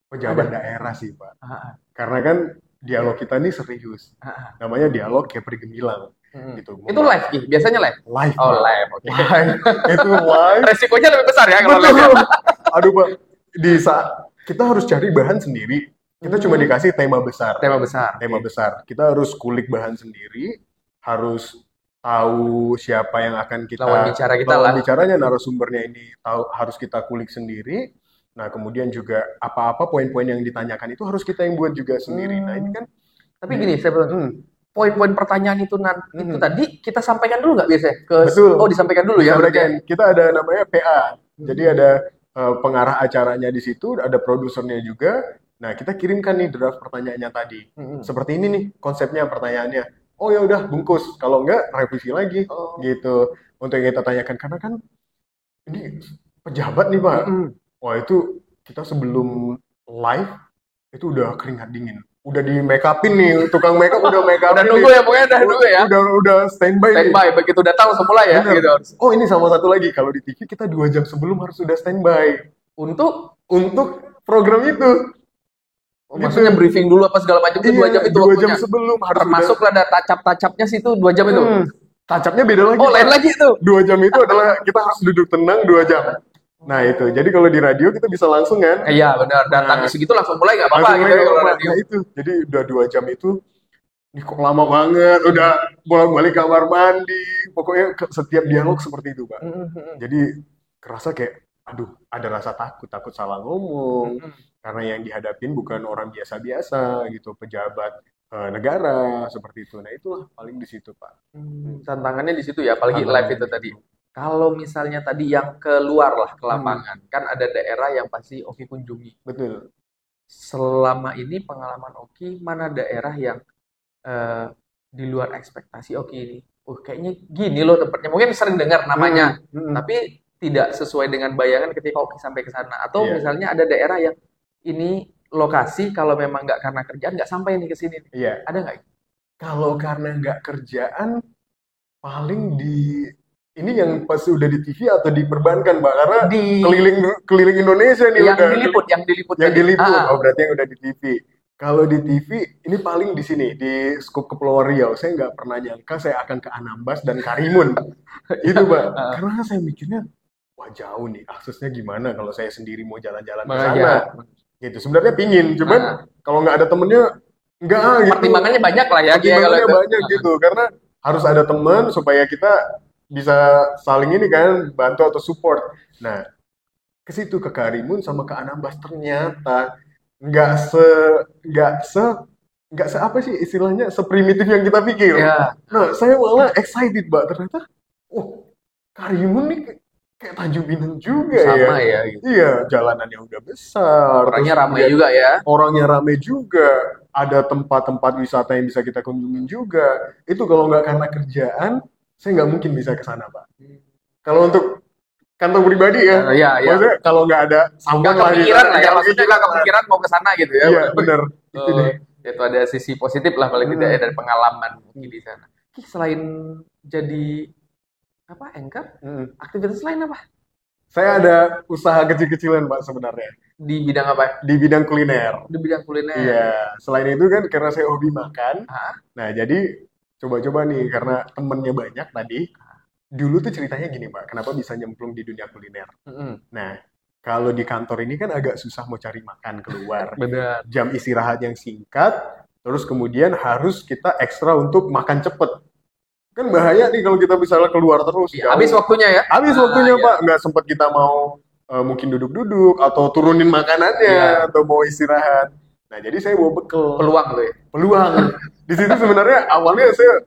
Pejabat Ada. daerah sih, Pak. Ah, Karena kan dialog kita ini serius. ah, ah. Namanya dialog Kepri Gemilang. Gitu. Itu live, Ki? Biasanya live? Live, Oh, Pak. live, oke. Live. Itu live. Resikonya lebih besar ya kalau live. Betul. Aduh, Pak. Di saat kita harus cari bahan sendiri. Kita cuma dikasih tema besar. Tema besar. Tema besar. Kita harus kulik bahan sendiri, harus tahu siapa yang akan kita Lawan bicara kita lawan lah. bicaranya, narasumbernya ini tahu, harus kita kulik sendiri. Nah, kemudian juga apa-apa poin-poin yang ditanyakan itu harus kita yang buat juga sendiri. Nah, ini kan Tapi gini, saya bilang, poin-poin pertanyaan itu itu tadi kita sampaikan dulu nggak biasanya ke Betul. Oh, disampaikan dulu ya. Disampaikan. Kita ada namanya PA. Jadi ada pengarah acaranya di situ, ada produsernya juga. Nah, kita kirimkan nih draft pertanyaannya tadi. Seperti ini nih konsepnya pertanyaannya. Oh ya udah bungkus. Kalau enggak revisi lagi gitu. Untuk yang kita tanyakan karena kan ini pejabat nih, Pak. Wah, itu kita sebelum live itu udah keringat dingin. Udah di make upin nih, tukang make up udah make upin. Udah nunggu ya, pokoknya udah nunggu ya. Udah standby nih. Standby, begitu datang langsung mulai ya. Bener. Gitu. Oh, ini sama satu lagi, kalau di TV kita 2 jam sebelum harus sudah standby Untuk program itu. maksudnya briefing dulu apa segala macam itu 2 jam itu 2 waktunya. jam sebelum harus Termasuk ada tacap-tacapnya sih itu 2 jam itu. Tacapnya beda lagi. Oh, lain lagi itu. 2 jam itu adalah kita harus duduk tenang 2 jam. Nah, itu. Jadi kalau di radio kita bisa langsung kan? Iya, benar. Datang segitu langsung mulai nggak apa-apa gitu ya kalau radio. Nah, itu. Jadi udah 2 jam itu ini kok lama banget, udah bolak-balik kamar mandi. Pokoknya setiap dialog seperti itu, Pak. Jadi kerasa kayak aduh, ada rasa takut salah ngomong. Karena yang dihadapin bukan orang biasa-biasa gitu, pejabat negara seperti itu. Nah, itulah paling di situ, Pak. Tantangannya di situ ya, apalagi live itu tadi. Kalau misalnya tadi yang keluar lah ke lapangan, kan ada daerah yang pasti Oki kunjungi. Betul. Selama ini pengalaman Oki, mana daerah yang di luar ekspektasi Oki ini? Kayaknya gini loh tempatnya. Mungkin sering dengar namanya, tapi tidak sesuai dengan bayangan ketika Oki sampai ke sana. Atau misalnya ada daerah yang ini lokasi kalau memang nggak karena kerjaan nggak sampai nih ke sini. Iya. Ada nggak? Kalau karena nggak kerjaan, paling ini yang pas udah di TV atau diperbankan, Mbak, karena keliling Indonesia nih yang diliput. Yang diliput. Oh, berarti yang udah di TV. Kalau di TV, ini paling di sini, di Skup Kepulauan Riau. Saya nggak pernah nyangka saya akan ke Anambas dan Karimun. Itu, Mbak. Karena saya mikirnya, wah jauh nih, aksesnya gimana kalau saya sendiri mau jalan-jalan ke sana. Gitu. Sebenarnya pingin, cuman kalau nggak ada temennya, enggak gitu. Pertimbangannya banyak lah ya. Pertimbangannya banyak gitu, karena harus ada teman supaya kita bisa saling ini kan, bantu atau support. Nah, ke situ ke Karimun sama ke Anambas ternyata nggak se apa sih istilahnya seprimitif yang kita pikir. Ya. Nah, saya malah excited, Mbak. Ternyata, Karimun nih kayak Tanjung Pinang juga sama ya. Gitu. Iya, jalanannya udah besar. Orangnya ramai juga ya. Orangnya ramai juga. Ada tempat-tempat wisata yang bisa kita kunjungin juga. Itu kalau nggak karena kerjaan, saya nggak mungkin bisa ke sana, Pak. Kalau untuk kantong pribadi ya, maksudnya kalau nggak ada sambang lah. Kepikiran lah ya, maksudnya nggak kepikiran mau ke sana gitu ya. Iya, bener. Itu deh. Itu ada sisi positif lah paling tidak ya dari pengalaman mungkin di sana. Selain jadi anchor, aktivitas lain apa? Saya ada usaha kecil-kecilan, Pak, sebenarnya. Di bidang apa? Di bidang kuliner. Di bidang kuliner. Iya. Selain itu kan karena saya hobi makan. Nah, jadi coba-coba nih karena temennya banyak tadi. Dulu tuh ceritanya gini, Pak. Kenapa bisa nyemplung di dunia kuliner? Nah, kalau di kantor ini kan agak susah mau cari makan keluar. Benar. Jam istirahat yang singkat, terus kemudian harus kita ekstra untuk makan cepet. Kan bahaya nih kalau kita misalnya keluar terus. Habis waktunya ya? Habis waktunya, Pak. Nggak sempat kita mau mungkin duduk-duduk atau turunin makanannya atau mau istirahat. Nah, jadi saya bawa bekal. Peluang tuh ya? Peluang. Di situ sebenarnya awalnya saya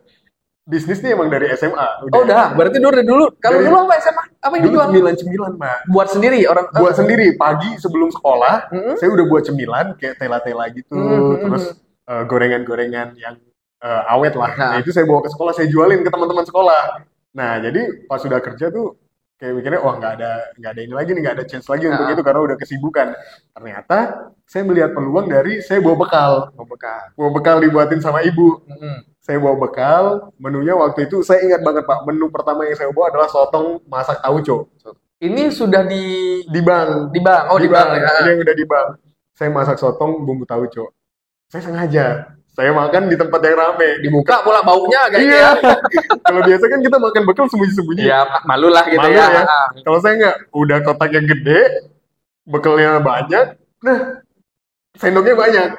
bisnis nih emang dari SMA. Udah. Berarti dulu. Kalau dulu apa SMA? Apa yang dijual? Cemilan, Pak. Buat sendiri orang? Buat sendiri. Pagi sebelum sekolah, saya udah buat cemilan kayak tela-tela gitu. Terus gorengan-gorengan yang awet lah. Nah, itu saya bawa ke sekolah, saya jualin ke teman-teman sekolah. Nah, jadi pas sudah kerja tuh kayak mikirnya wah nggak ada ini lagi nih, nggak ada chance lagi untuk Nah, itu karena udah kesibukan. Ternyata saya melihat peluang dari saya bawa bekal, membekas. dibuatin sama ibu. Mm-mm. Saya bawa bekal, menunya waktu itu saya ingat banget Pak, menu pertama yang saya bawa adalah sotong masak tauco Ini sudah di di bank, di bank. Oh, di bank ya. ini yang udah di bank. Saya masak sotong bumbu tauco. Saya sengaja, saya makan di tempat yang rame. Dibuka pula baunya kayaknya Iya, ya. kalau biasa kan kita makan bekal sembunyi-sembunyi. Ya, malu lah gitu Malu ya. ya. Kalau saya nggak, udah kotak yang gede, bekalnya banyak, nah sendoknya banyak.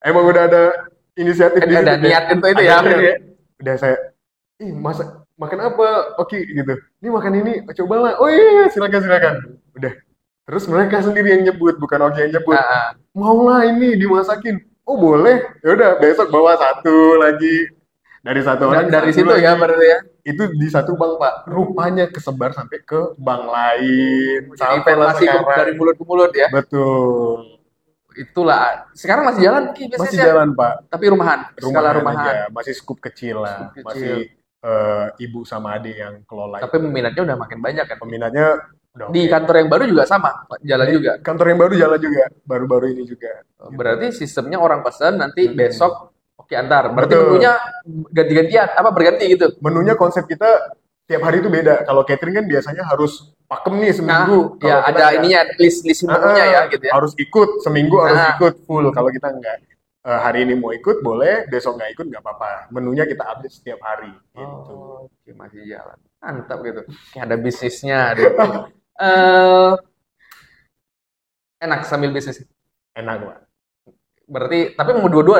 Emang udah ada inisiatif di situ. Ada niat untuk itu ya. Ada niat. Udah saya, masak makan apa? Oke gitu. Ini makan ini, cobalah. Oh iya, silakan. Udah. Terus mereka sendiri yang nyebut, bukan Oki yang nyebut. Ah, ah. Maulah ini dimasakin. Oh boleh. Ya udah, besok bawa satu lagi. Dari satu orang Dari satu situ lagi. ya berarti ya. Itu di satu bank Pak, rupanya kesebar sampai ke bank lain, Jadi sampai lah informasi sekarang. dari mulut ke mulut ya. Betul, Itulah. Sekarang masih jalan Ki, masih bisnisnya. jalan Pak, Tapi rumahan, skala rumahan. aja, masih skup kecil lah, Skup kecil. masih ibu sama adik yang kelola. Tapi peminatnya udah makin banyak kan. Peminatnya udah Di oke. kantor yang baru juga sama, jalan juga. Kantor yang baru jalan juga, baru-baru ini juga. Berarti sistemnya orang pesan nanti besok oke antar. Berarti Betul. menunya ganti-gantian, apa berganti gitu. Menunya konsep kita tiap hari itu beda. Kalau catering kan biasanya harus pakem nih seminggu. Nah, ya Kalau kita ada nggak. ininya list menunya ya gitu ya. Harus ikut seminggu, harus Nah. ikut full. Kalau kita enggak, hari ini mau ikut boleh, besok nggak ikut nggak apa-apa. Menunya kita update setiap hari. Gitu. Oh, oke, masih jalan. Mantap gitu. Kayak ada bisnisnya ada. Eh, enak sambil bisnis. Enak Pak. Berarti tapi mau dua-dua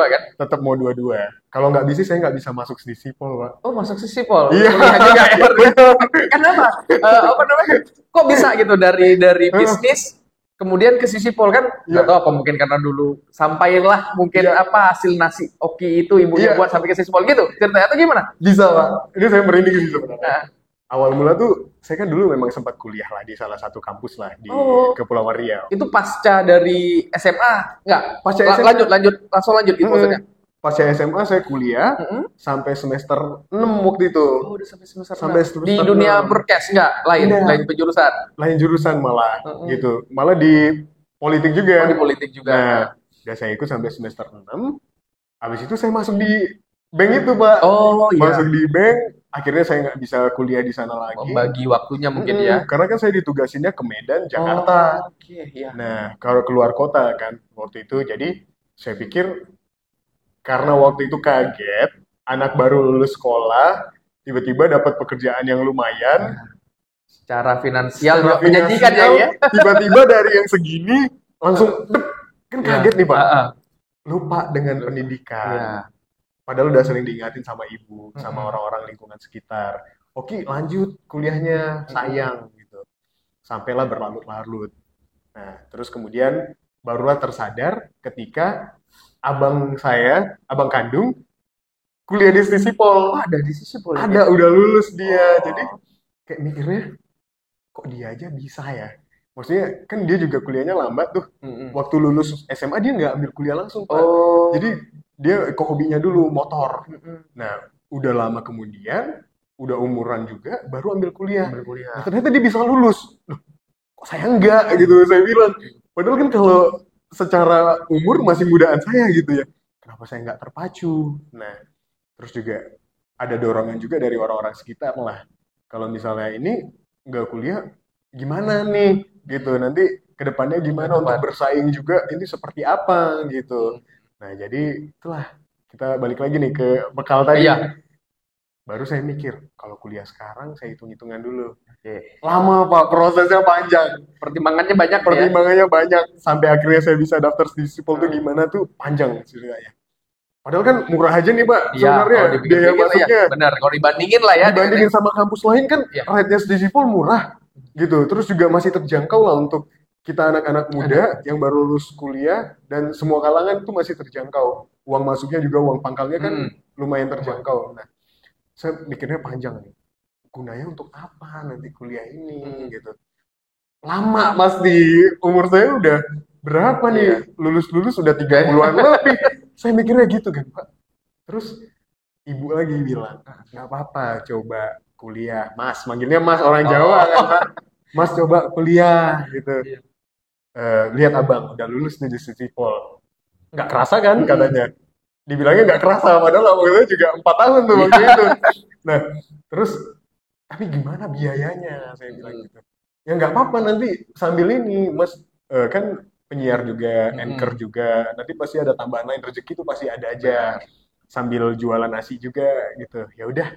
kan? Tetap mau dua-dua. Kalau nggak bisnis saya nggak bisa masuk di sipol Pak. Oh, masuk sisipol. Iya. Kuliah juga ya. Betul. Kenapa? Apa namanya? Kok bisa gitu dari bisnis kemudian ke sisipol kan? Nggak Iya. tahu apa mungkin karena dulu sampailah mungkin Iya. apa hasil nasi oki itu ibunya Iya. buat sampai ke sisipol gitu. Ceritanya tuh gimana? Bisa Pak. Ini saya merinding sih sebenarnya. Nah, Awal mula tuh saya kan dulu memang sempat kuliah lah di salah satu kampus lah di Oh. Kepulauan Riau. itu pasca dari SMA nggak? Pasca SMA. Langsung lanjut gitu maksudnya. Pasca SMA saya kuliah Mm-mm. sampai semester 6 waktu itu. Oh, udah sampai semester Sampai 6. semester Di dunia 6. broadcast nggak? Lain Nggak. penjurusan. Lain jurusan malah Mm-mm. gitu. Malah di politik juga. Oh, di politik juga. Nah, udah saya ikut sampai semester 6. Habis itu saya masuk di bank itu, Pak. Oh, iya. Masuk di bank, akhirnya saya nggak bisa kuliah di sana lagi. Membagi waktunya mungkin Mm-mm, ya. Karena kan saya ditugasinnya ke Medan, Jakarta. Oh, oke, iya. Nah, kalau keluar kota kan waktu itu, jadi saya pikir karena waktu itu kaget, anak baru lulus sekolah, tiba-tiba dapat pekerjaan yang lumayan, Secara finansial secara juga menjanjikan ya, finansial, ya. tiba-tiba dari yang segini langsung dep, kan kaget nih Pak, Heeh. lupa dengan pendidikan. Iya. Padahal udah sering diingatin sama ibu, sama Mm-mm. orang-orang lingkungan sekitar. Oke, lanjut kuliahnya, sayang gitu. Sampailah berlarut-larut. Nah, terus kemudian barulah tersadar ketika abang kandung, kuliah di Oh, Sisipol. ada di sisi politik. Ada, udah lulus dia. Oh. Jadi kayak mikirnya, kok dia aja bisa ya? Maksudnya kan dia juga kuliahnya lambat tuh. Mm-mm. Waktu lulus SMA dia nggak ambil kuliah langsung, Pak. Oh. Jadi dia ke hobinya dulu motor. Mm-mm. Nah, udah lama kemudian, udah umuran juga, baru ambil kuliah. Ambil kuliah. Nah, ternyata dia bisa lulus. Loh, kok saya enggak gitu, saya bilang. Padahal kan kalau secara umur masih mudaan saya gitu ya. Kenapa saya nggak terpacu? Nah, terus juga ada dorongan juga dari orang-orang sekitar lah. Kalau misalnya ini nggak kuliah, gimana nih? Gitu, nanti kedepannya gimana untuk bersaing juga, ini seperti apa gitu. Nah, jadi itulah kita balik lagi nih ke bekal tadi. Iya. Baru saya mikir, kalau kuliah sekarang saya hitung-hitungan dulu. Oke. Lama Pak, prosesnya panjang. Pertimbangannya banyak ya. Pertimbangannya banyak. Sampai akhirnya saya bisa daftar di Sipol tuh gimana tuh panjang ceritanya. Padahal kan murah aja nih Pak, Iya, sebenarnya kalau biaya dipikir-pikir lah masuknya. ya. Benar, kalau dibandingin lah ya. Dibandingin sama kampus lain kan Iya. rate-nya di Sipol murah gitu. Terus juga masih terjangkau lah untuk kita anak-anak muda yang baru lulus kuliah dan semua kalangan itu masih terjangkau. Uang masuknya juga uang pangkalnya kan lumayan terjangkau. Nah, saya mikirnya panjang nih. Gunanya untuk apa nanti kuliah ini gitu. Lama pasti. Umur saya udah berapa nih? Lulus-lulus udah 30-an lebih. Saya mikirnya gitu kan, Pak. Terus ibu lagi bilang, nggak apa-apa, coba kuliah, Mas, manggilnya Mas orang Oh. Jawa kan, Pak. Mas coba kuliah gitu. Iya. Lihat abang udah lulus nih di Sisipol. Nggak kerasa kan Mm-mm. katanya. Dibilangnya nggak kerasa, padahal abang itu juga 4 tahun tuh waktu Iya. itu. Nah, terus tapi gimana biayanya? Saya bilang Mm-mm. gitu. Ya nggak apa-apa nanti sambil ini, Mas, kan penyiar juga, anchor Mm-mm. juga, nanti pasti ada tambahan lain, rezeki itu pasti ada aja. Benar. Sambil jualan nasi juga gitu. Ya udah,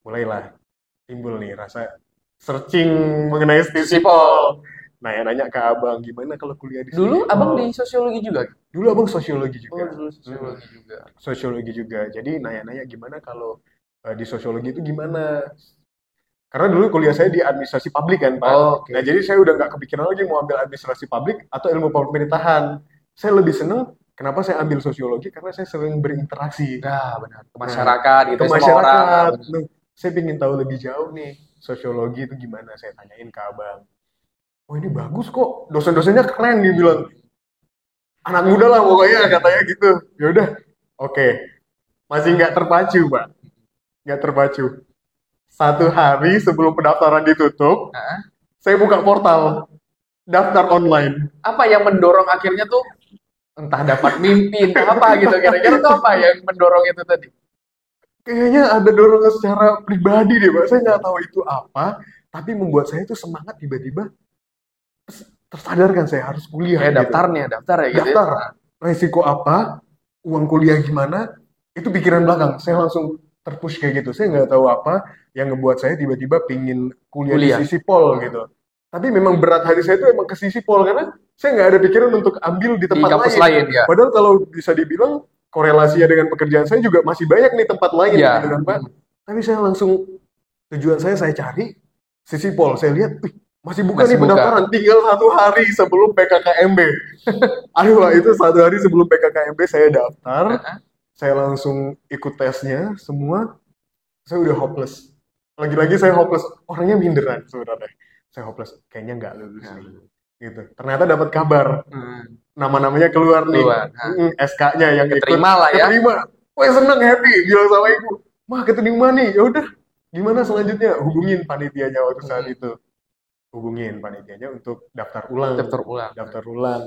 mulailah timbul nih rasa searching mengenai Sipol. Sisipol. Nanya-nanya ke abang, gimana kalau kuliah di Dulu abang di Sisipol? sosiologi juga? Dulu abang sosiologi Oh, juga. dulu sosiologi juga. Sosiologi juga. Jadi nanya-nanya gimana kalau di sosiologi itu gimana? Karena dulu kuliah saya di administrasi publik kan, Pak. Oh, oke. Nah, jadi saya udah nggak kepikiran lagi mau ambil administrasi publik atau ilmu pemerintahan. Saya lebih seneng, kenapa saya ambil sosiologi? Karena saya sering berinteraksi. Nah, benar. Ke Nah, masyarakat gitu ke ya, sama orang. Nah, masyarakat. benar. Nah, saya ingin tahu lebih jauh nih, sosiologi itu gimana? Saya tanyain ke abang. Oh ini bagus kok, dosen-dosennya keren dia bilang. Anak muda lah pokoknya katanya gitu. Ya udah, oke. Masih nggak terpacu, Pak. Nggak terpacu. 1 hari sebelum pendaftaran ditutup, Nah, saya buka portal daftar online. apa yang mendorong akhirnya tuh entah dapat mimpi, entah apa gitu. Kira-kira tuh apa yang mendorong itu tadi? Kayaknya ada dorongan secara pribadi deh, Pak. Saya nggak tahu itu apa, tapi membuat saya itu semangat tiba-tiba tersadarkan saya harus kuliah Kayak gitu. daftar ya gitu ya. Daftar, resiko apa, uang kuliah gimana, itu pikiran belakang. Saya langsung terpush kayak gitu. Saya nggak tahu apa yang ngebuat saya tiba-tiba pingin kuliah di Kuliah. Sisipol gitu. Tapi memang berat hati saya itu emang ke Sisipol karena saya nggak ada pikiran untuk ambil di Di tempat kampus lain. lain ya. Padahal kalau bisa dibilang korelasinya dengan pekerjaan saya juga masih banyak nih tempat lain Iya. gitu kan Pak. Tapi saya langsung tujuan saya cari Sisipol. Saya lihat, wih, masih buka Masih nih buka. pendaftaran. Tinggal 1 hari sebelum PKKMB. Aduh Pak, itu 1 hari sebelum PKKMB saya daftar. Heeh. Saya langsung ikut tesnya semua. Saya udah hopeless. Lagi-lagi saya hopeless. Orangnya minderan sebenarnya. Saya hopeless. Kayaknya nggak lulus nih. Gitu. Ternyata dapat kabar. Nama-namanya keluar nih. Keluar. Hah. SK-nya yang ikut. Keterima lah ya. Keterima. Wah seneng, happy. Bilang sama ibu. Mah keterima nih. Ya udah. Gimana selanjutnya? Hubungin panitianya waktu saat itu. Hubungin panitianya untuk daftar ulang. Daftar ulang. Daftar ulang.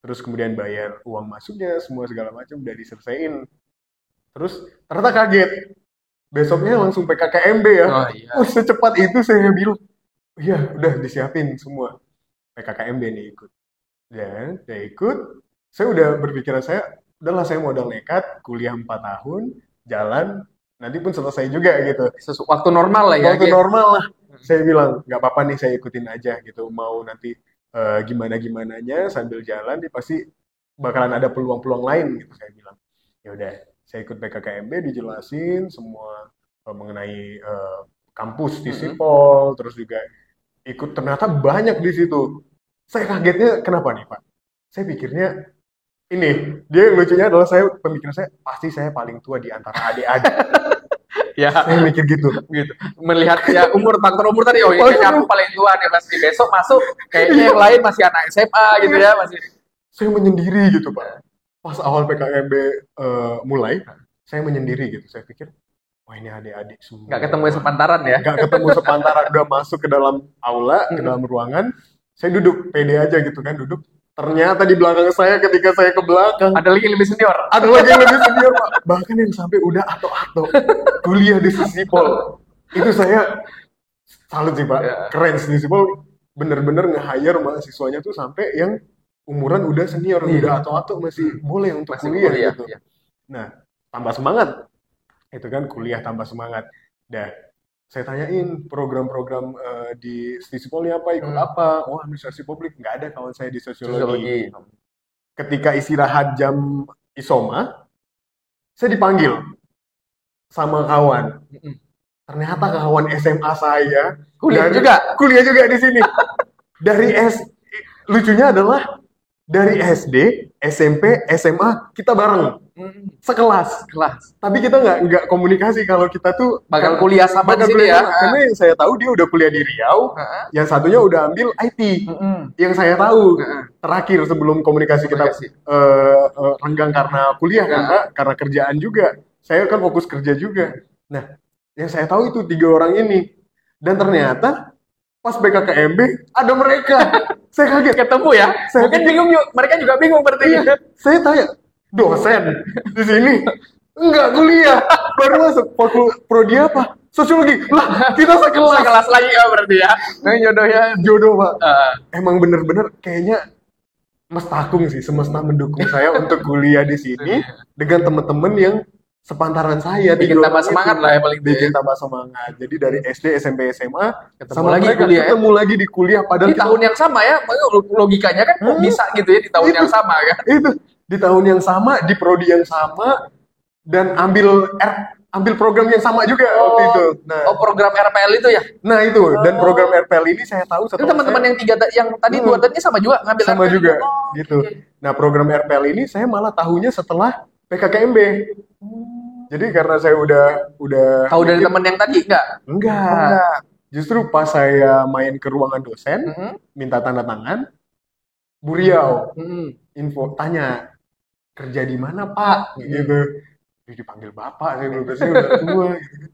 Terus kemudian bayar uang masuknya, semua segala macam udah diselesaiin. Terus ternyata kaget. Besoknya langsung PKKMB ya. Oh iya. Wah, secepat itu saya bilang. Iya, udah disiapin semua. PKKMB nih ikut. Dan saya ikut. Saya udah berpikiran udahlah saya modal nekat, kuliah 4 tahun, jalan, nanti pun selesai juga gitu. Waktu normal lah ya. Waktu Gitu. normal lah. Saya bilang, nggak apa-apa nih saya ikutin aja gitu. Mau nanti gimana-gimananya sambil jalan, pasti bakalan ada peluang-peluang lain gitu saya bilang. Ya udah, saya ikut PKKMB dijelasin semua mengenai kampus di Sipol, terus juga ikut ternyata banyak di situ. Saya kagetnya kenapa nih Pak? Saya pikirnya ini, dia yang lucunya adalah pemikiran saya pasti saya paling tua di antara adik-adik. Ya. Saya mikir gitu. Gitu. Melihat ya faktor umur tadi, oh ini kayaknya aku paling tua nih pasti besok masuk kayaknya yang lain masih anak SMA gitu ya, masih. Saya menyendiri gitu Pak. Pas awal PKKMB mulai, saya menyendiri gitu. Saya pikir, wah ini adik-adik semua. Nggak ketemu sepantaran ya. Nggak ketemu sepantaran, udah masuk ke dalam aula, ke dalam ruangan. Saya duduk, pede aja gitu kan, duduk. Ternyata di belakang saya ketika saya ke belakang, Ada lagi yang lebih senior. ada lagi yang lebih senior Pak. Bahkan yang sampai udah ato-ato kuliah di Sisipol. Itu saya salut sih Pak. Ya. Keren Sisipol bener-bener nge-hire mahasiswanya tuh sampai yang umuran udah senior, udah ato-ato masih boleh untuk Masih kuliah kuliah, gitu. ya. Nah, tambah semangat. Itu kan kuliah tambah semangat. Dah, saya tanyain program-program di Sisipol apa, ikut apa. Oh, administrasi publik. Nggak ada kawan saya di sosiologi. Ketika istirahat jam isoma, saya dipanggil sama kawan. Ternyata kawan SMA saya Kuliah dan juga. kuliah juga di sini. Lucunya adalah dari SD, SMP, SMA kita bareng sekelas. Tapi kita nggak komunikasi kalau kita tuh Bakal kuliah sama di sini ya. Karena yang saya tahu dia udah kuliah di Riau, yang satunya udah ambil IT. Yang saya tahu terakhir sebelum komunikasi kita renggang karena kuliah kan Pak, karena kerjaan juga. Saya kan fokus kerja juga. Nah, Yang saya tahu itu 3 orang ini. Dan ternyata pas BKKMB ada mereka. Saya kaget. Ketemu ya. Saya Mungkin kaget. bingung yuk. Mereka juga bingung berarti. Iya, saya tanya, dosen di sini? Enggak, kuliah. Baru masuk. Prodi apa? Sosiologi. Lah, kita sekelas. Kelas lagi ya berarti ya. Nah, jodohnya. Jodoh, Pak. Emang bener-bener kayaknya mestakung sih, semesta mendukung saya untuk kuliah di sini dengan teman-teman yang sepantaran saya. Bikin 3 tambah orang semangat itu. lah ya paling tidak. Bikin tambah semangat. Jadi dari SD, SMP, SMA Ketemu sama lagi mereka kuliah ya. ketemu lagi di kuliah. Padahal Di tahun yang sama ya. Logikanya kan kok bisa gitu ya di tahun Itu. yang sama kan. Itu di tahun yang sama, di prodi yang sama, dan ambil program yang sama juga waktu itu. Oh, program RPL itu ya? Nah itu, dan program RPL ini saya tahu Itu setelah teman-teman saya- yang yang tadi dua tadi sama juga ngambil sama RPL juga Oh, gitu. oke. Nah, program RPL ini saya malah tahunya setelah PKKMB. Jadi karena saya udah Tahu dari teman yang tadi enggak? enggak. Oh, enggak. Justru pas saya main ke ruangan dosen, Mhm. minta tanda tangan, Bu Riau Mhm. info tanya kerja di mana Pak gitu. Jadi dipanggil Bapak, saya bilang saya udah tua gitu kan.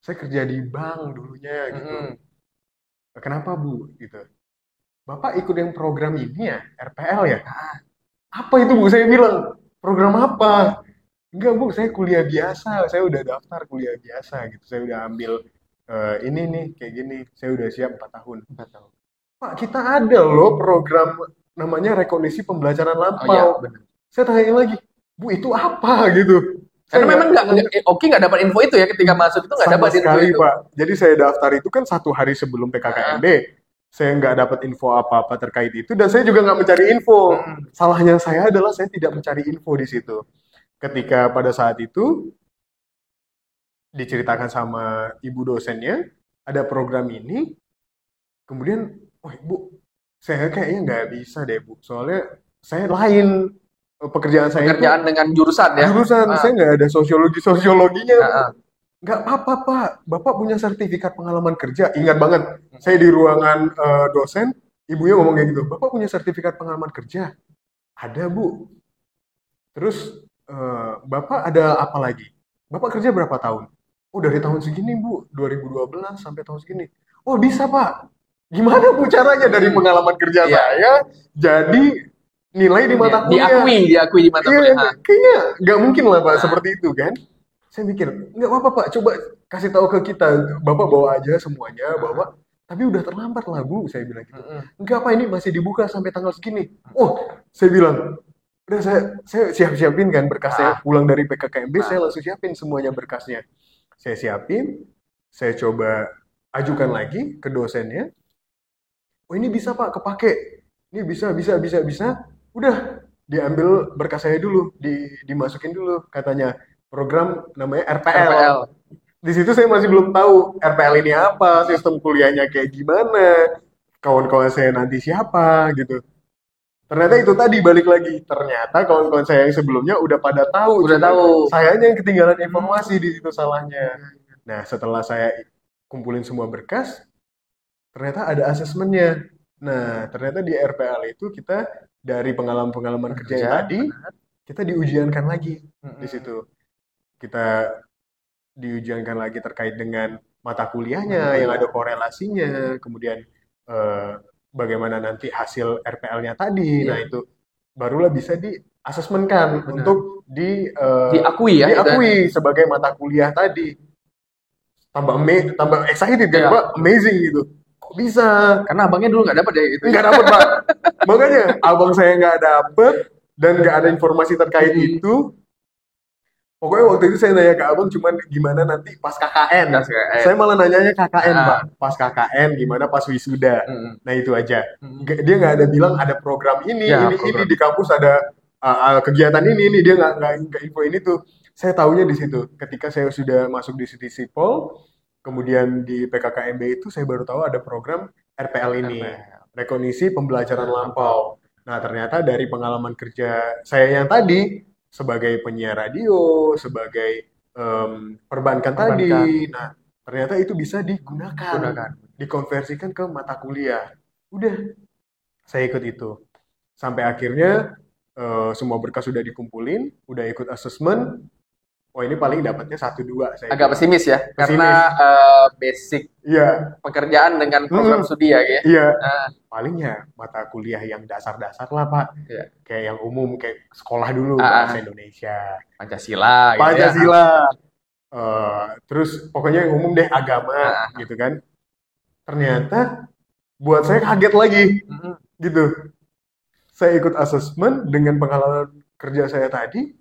Saya kerja di bank dulunya gitu. Mhm. Kenapa Bu gitu? Bapak ikut yang program ini ya, RPL ya? Apa itu Bu? Saya bilang, program apa? Enggak Bu, saya kuliah biasa, saya udah daftar kuliah biasa gitu. Saya udah ambil ini nih, kayak gini. Saya udah siap 4 tahun. 4 tahun. Pak, kita ada loh program namanya rekognisi pembelajaran Oh iya, lampau. benar. Saya tanya lagi, Bu itu apa gitu? Karena Saya memang Oki nggak dapat info itu ya ketika masuk itu nggak sama dapat info sekali itu. Pak. Jadi saya daftar itu kan 1 hari sebelum PKKMB. Saya nggak dapat info apa-apa terkait itu dan saya juga nggak mencari info. Salahnya saya adalah saya tidak mencari info di situ. Ketika pada saat itu diceritakan sama ibu dosennya ada program ini, kemudian, oh Bu, saya kayaknya nggak bisa deh Bu. Soalnya saya lain pekerjaan saya itu Pekerjaan dengan jurusan ya. jurusan Ah. saya nggak ada sosiologinya. Ah. Nggak apa-apa Pak, Bapak punya sertifikat pengalaman kerja. Ingat banget, saya di ruangan dosen, ibunya ngomong kayak gitu, Bapak punya sertifikat pengalaman kerja? Ada Bu. Terus Bapak ada apa lagi? Bapak kerja berapa tahun? Oh dari tahun segini Bu, 2012 sampai tahun segini. Oh bisa Pak. Gimana Bu caranya dari pengalaman kerja Iya. saya jadi nilai di mata kuliah? Diakui di mata Iya, kuliah. kayaknya nggak mungkin lah Pak seperti itu kan. Saya mikir, nggak apa-apa Pak, coba kasih tahu ke kita. Bapak bawa aja semuanya, bawa. Tapi udah terlambat lah Bu, saya bilang gitu. Enggak apa ini masih dibuka sampai tanggal segini. Oh, saya bilang, udah saya siap-siapin kan berkasnya. Pulang dari PKKMB, saya langsung siapin semuanya berkasnya. Saya siapin, saya coba ajukan lagi ke dosennya. Oh ini bisa Pak, kepake. Ini bisa. Udah, diambil berkas saya dulu, dimasukin dulu. Katanya, program namanya RPL. Di situ saya masih belum tahu RPL ini apa, sistem kuliahnya kayak gimana, kawan-kawan saya nanti siapa gitu. Ternyata itu tadi balik lagi. Ternyata kawan-kawan saya yang sebelumnya udah pada tahu. Udah cuman tahu. sayanya yang ketinggalan informasi di situ salahnya. Nah, setelah saya kumpulin semua berkas, ternyata ada asesmennya. Nah, ternyata di RPL itu kita dari pengalaman-pengalaman kerja yang tadi, kita diujiankan lagi di situ. Kita diujiankan lagi terkait dengan mata kuliahnya yang ada korelasinya, kemudian bagaimana nanti hasil RPL-nya tadi. Nah, itu barulah bisa diasesmenkan untuk diakui ya. Diakui sebagai mata kuliah tadi. Tambah excited kan, Pak? Amazing gitu. Kok bisa? Karena abangnya dulu nggak dapat ya itu. Nggak dapat Pak. Makanya abang saya nggak dapat dan nggak ada informasi terkait itu. Pokoknya waktu itu saya nanya ke abang cuman gimana nanti pas KKN. Saya malah nanyanya KKN Pak. Pas KKN gimana pas wisuda. Nah itu aja. Dia nggak ada bilang ada program ini di kampus ada kegiatan ini. Dia nggak info ini tuh. Saya tahunya di situ. Ketika saya sudah masuk di Sipol, kemudian di PKKMB itu saya baru tahu ada program RPL ini. Rekognisi pembelajaran lampau. Nah ternyata dari pengalaman kerja saya yang tadi, sebagai penyiar radio, sebagai perbankan tadi. Nah, ternyata itu bisa digunakan, dikonversikan ke mata kuliah. Udah, saya ikut itu. Sampai akhirnya semua berkas sudah dikumpulin, udah ikut asesmen, oh ini paling dapatnya 1-2 saya Agak bilang. pesimis ya, karena Pesimis. basic Iya. pekerjaan dengan program Mm-mm. studi ya, kayak. Iya. Ah, Paling ya mata kuliah yang dasar-dasar lah Pak. ya. Kayak yang umum, kayak sekolah dulu, Ah, bahasa Indonesia, Pancasila gitu ya. Pancasila, terus pokoknya yang umum deh, agama Ah, gitu kan. Ternyata buat saya kaget lagi mm-mm. gitu. Saya ikut asesmen dengan pengalaman kerja saya tadi,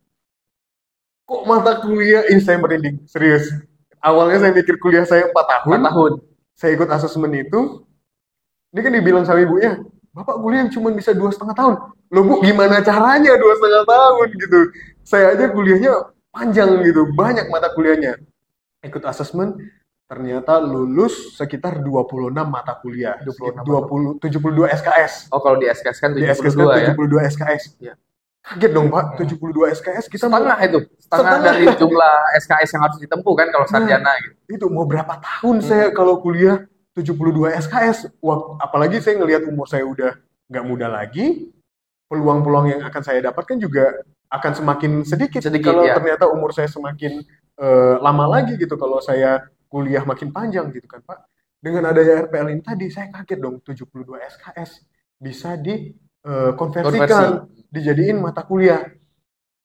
kok mata kuliah ini saya merinding, serius. Awalnya saya mikir kuliah saya 4 tahun, 4 tahun. saya ikut asesmen itu, ini kan dibilang sama ibunya, Bapak kuliah cuma bisa 2,5 tahun. Loh Bu, gimana caranya 2,5 tahun gitu? Saya aja kuliahnya panjang gitu, banyak mata kuliahnya. Ikut asesmen, ternyata lulus sekitar 26 mata kuliah, 26 sekitar 72 SKS. Oh, kalau di SKS kan Di SKS kan 72 ya. 72 SKS. Iya. Kaget dong Pak, 72 SKS kita mau Setengah itu, setengah setengah. dari jumlah SKS yang harus ditempuh kan kalau Nah, sarjana gitu. itu mau berapa tahun saya kalau kuliah 72 SKS. Wah, apalagi saya ngelihat umur saya udah nggak muda lagi, peluang-peluang yang akan saya dapatkan juga akan semakin sedikit Sedikit kalau ya. ternyata umur saya semakin lama lagi gitu, kalau saya kuliah makin panjang gitu kan Pak. Dengan adanya RPL ini tadi saya kaget dong, 72 SKS bisa Konversi. dikonversikan, dijadiin mata kuliah.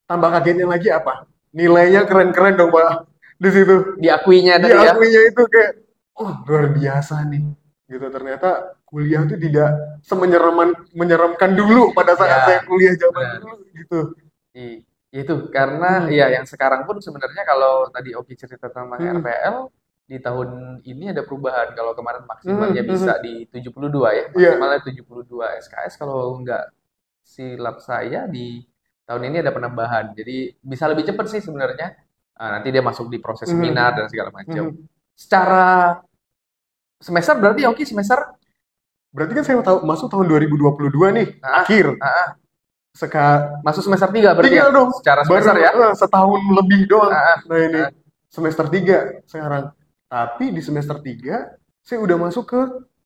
Tambah kagetnya lagi apa? Nilainya keren-keren dong Pak di situ. Diakuinya tadi ya. Diakuinya itu kayak, oh luar biasa nih. Gitu, ternyata kuliah itu tidak menyeramkan dulu pada saat saya Ya, kuliah zaman benar. dulu gitu. Itu karena Hmm, ya yang sekarang pun sebenarnya kalau tadi Oki cerita tentang hmm, RPL di tahun ini ada perubahan. Kalau kemarin maksimalnya hmm. bisa di 72 ya, Iya. maksimalnya 72 SKS. Kalau nggak silap saya di tahun ini ada penambahan. Jadi bisa lebih cepat sih sebenarnya. Nanti dia masuk di proses Hmm, seminar dan segala macam. hmm. Secara semester berarti Oki semester Berarti kan saya tahu masuk tahun 2022 nih, ah, akhir. ah, Sekarang masuk semester 3 berarti ya? tinggal dong, Secara baru semester ya? setahun lebih doang. Ah, Nah ini ah. semester 3 sekarang. Tapi di semester 3 saya udah masuk ke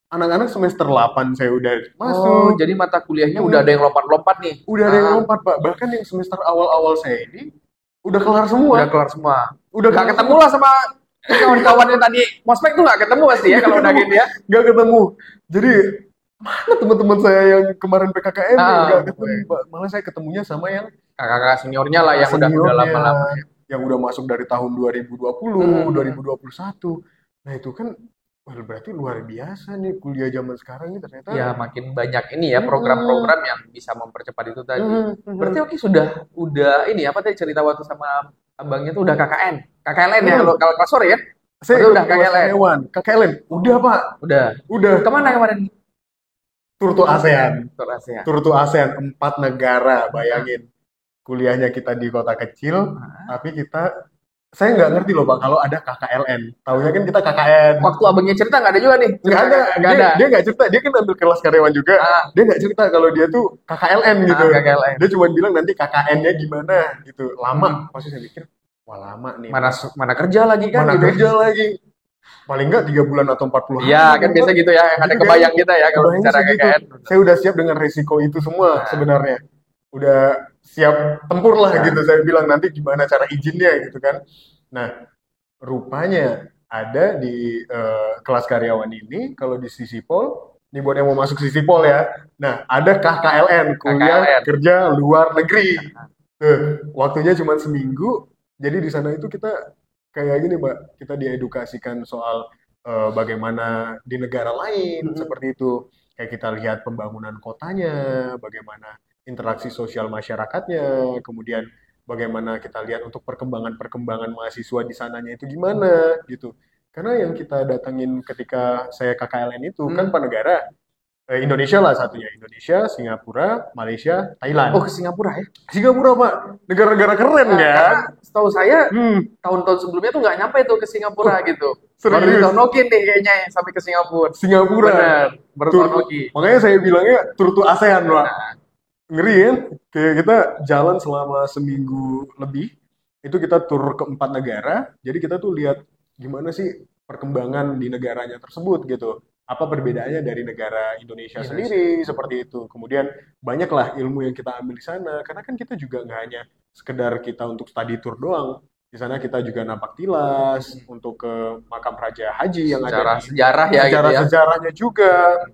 anak-anak semester 8 saya udah Oh, masuk. jadi mata kuliahnya udah Hmm, ada yang lompat-lompat nih. udah ada yang lompat Pak. Bahkan yang semester awal-awal saya ini udah kelar semua. Udah kelar semua. Udah Nggak kelar ketemu semua. lah sama kawan-kawan yang tadi prospek tuh nggak ketemu pasti ya Nggak kalau udah ketemu, gini ya. nggak ketemu. Jadi mana teman-teman saya yang kemarin PKKM nih nggak ketemu Oke. Pak. Malah saya ketemunya sama yang Kakak-kakak seniornya lah kakak yang udah seniornya lama-lama ya. yang udah masuk dari tahun 2020, Hmm. 2021. Nah itu kan wah, berarti luar biasa nih kuliah zaman sekarang ini ternyata. Ya makin banyak ini ya Mm-mm, program-program yang bisa mempercepat itu tadi. Berarti mm-mm. Oki sudah ini apa tadi cerita waktu sama abangnya tuh udah KKN. KKLN ya Mm. kalau kelas sore ya? Saya Berarti ikut udah kelas KKLN. karyawan, KKLN. Udah Pak, Udah. udah. Kemana kemarin? Tur to ASEAN. Tur Asia. Tur to ASEAN, 4 negara, Ah, bayangin. Kuliahnya kita di kota kecil, ah. tapi saya nggak ngerti loh Pak kalau ada KKLN. Taunya kan kita KKN. Waktu abangnya cerita nggak ada juga nih Nggak cerita ada, nggak ada. dia nggak cerita, dia kan ambil kelas karyawan juga. Ah, Dia nggak cerita kalau dia tuh KKLN gitu. KKLN. Dia cuma bilang nanti KKN-nya gimana gitu. Hmm. Lama, pasti saya pikir, wah lama nih. Mana mana kerja lagi kan Mana gitu. kerja lagi. Paling nggak 3 bulan atau 40 Iya, hari kan gitu, biasa Pak. gitu ya, yang ada Gitu kan? kebayang kita ya kalau Kebayangnya bicara segitu. KKN. Saya udah siap dengan risiko itu semua Nah, sebenarnya. Udah siap tempur lah nah, gitu. Saya bilang nanti gimana cara izinnya gitu kan. Nah, rupanya ada di kelas karyawan ini kalau di Sisipol, ini buat yang mau masuk Sisipol ya. Nah, ada KKLN, kuliah KKLN. kerja luar negeri. Waktunya cuma seminggu. Jadi di sana itu kita kayak gini, Mbak. Kita diedukasikan soal bagaimana di negara lain Mm-mm. seperti itu. Kayak kita lihat pembangunan kotanya, bagaimana interaksi sosial masyarakatnya, kemudian bagaimana kita lihat untuk perkembangan-perkembangan mahasiswa di sananya itu gimana gitu. Karena yang kita datangin ketika saya KKLN itu kan Hmm. Pak negara, Indonesia lah satunya, Indonesia, Singapura, Malaysia, Oh, Thailand. ke Singapura ya? Singapura Pak, negara-negara keren kan? Karena setahu saya Hmm, tahun-tahun sebelumnya tuh nggak nyampe tuh ke Singapura gitu. Baru di serius, tahun Oki nih kayaknya yang sampai ke Singapura. Singapura. Bener, baru Tur, tahun Oki. makanya saya bilangnya tur to ASEAN Pak. Nah, Ngeri kan? Kayak kita jalan selama seminggu lebih, itu kita tur ke 4 negara, jadi kita tuh lihat gimana sih perkembangan di negaranya tersebut gitu. Apa perbedaannya dari negara Indonesia Indonesia. sendiri, seperti itu. Kemudian banyaklah ilmu yang kita ambil di sana, karena kan kita juga nggak hanya sekedar kita untuk study tour doang, Di sana kita juga napak tilas untuk ke makam Raja Haji yang Secara ada di sejarah ya gitu sejarah ya. sejarahnya juga,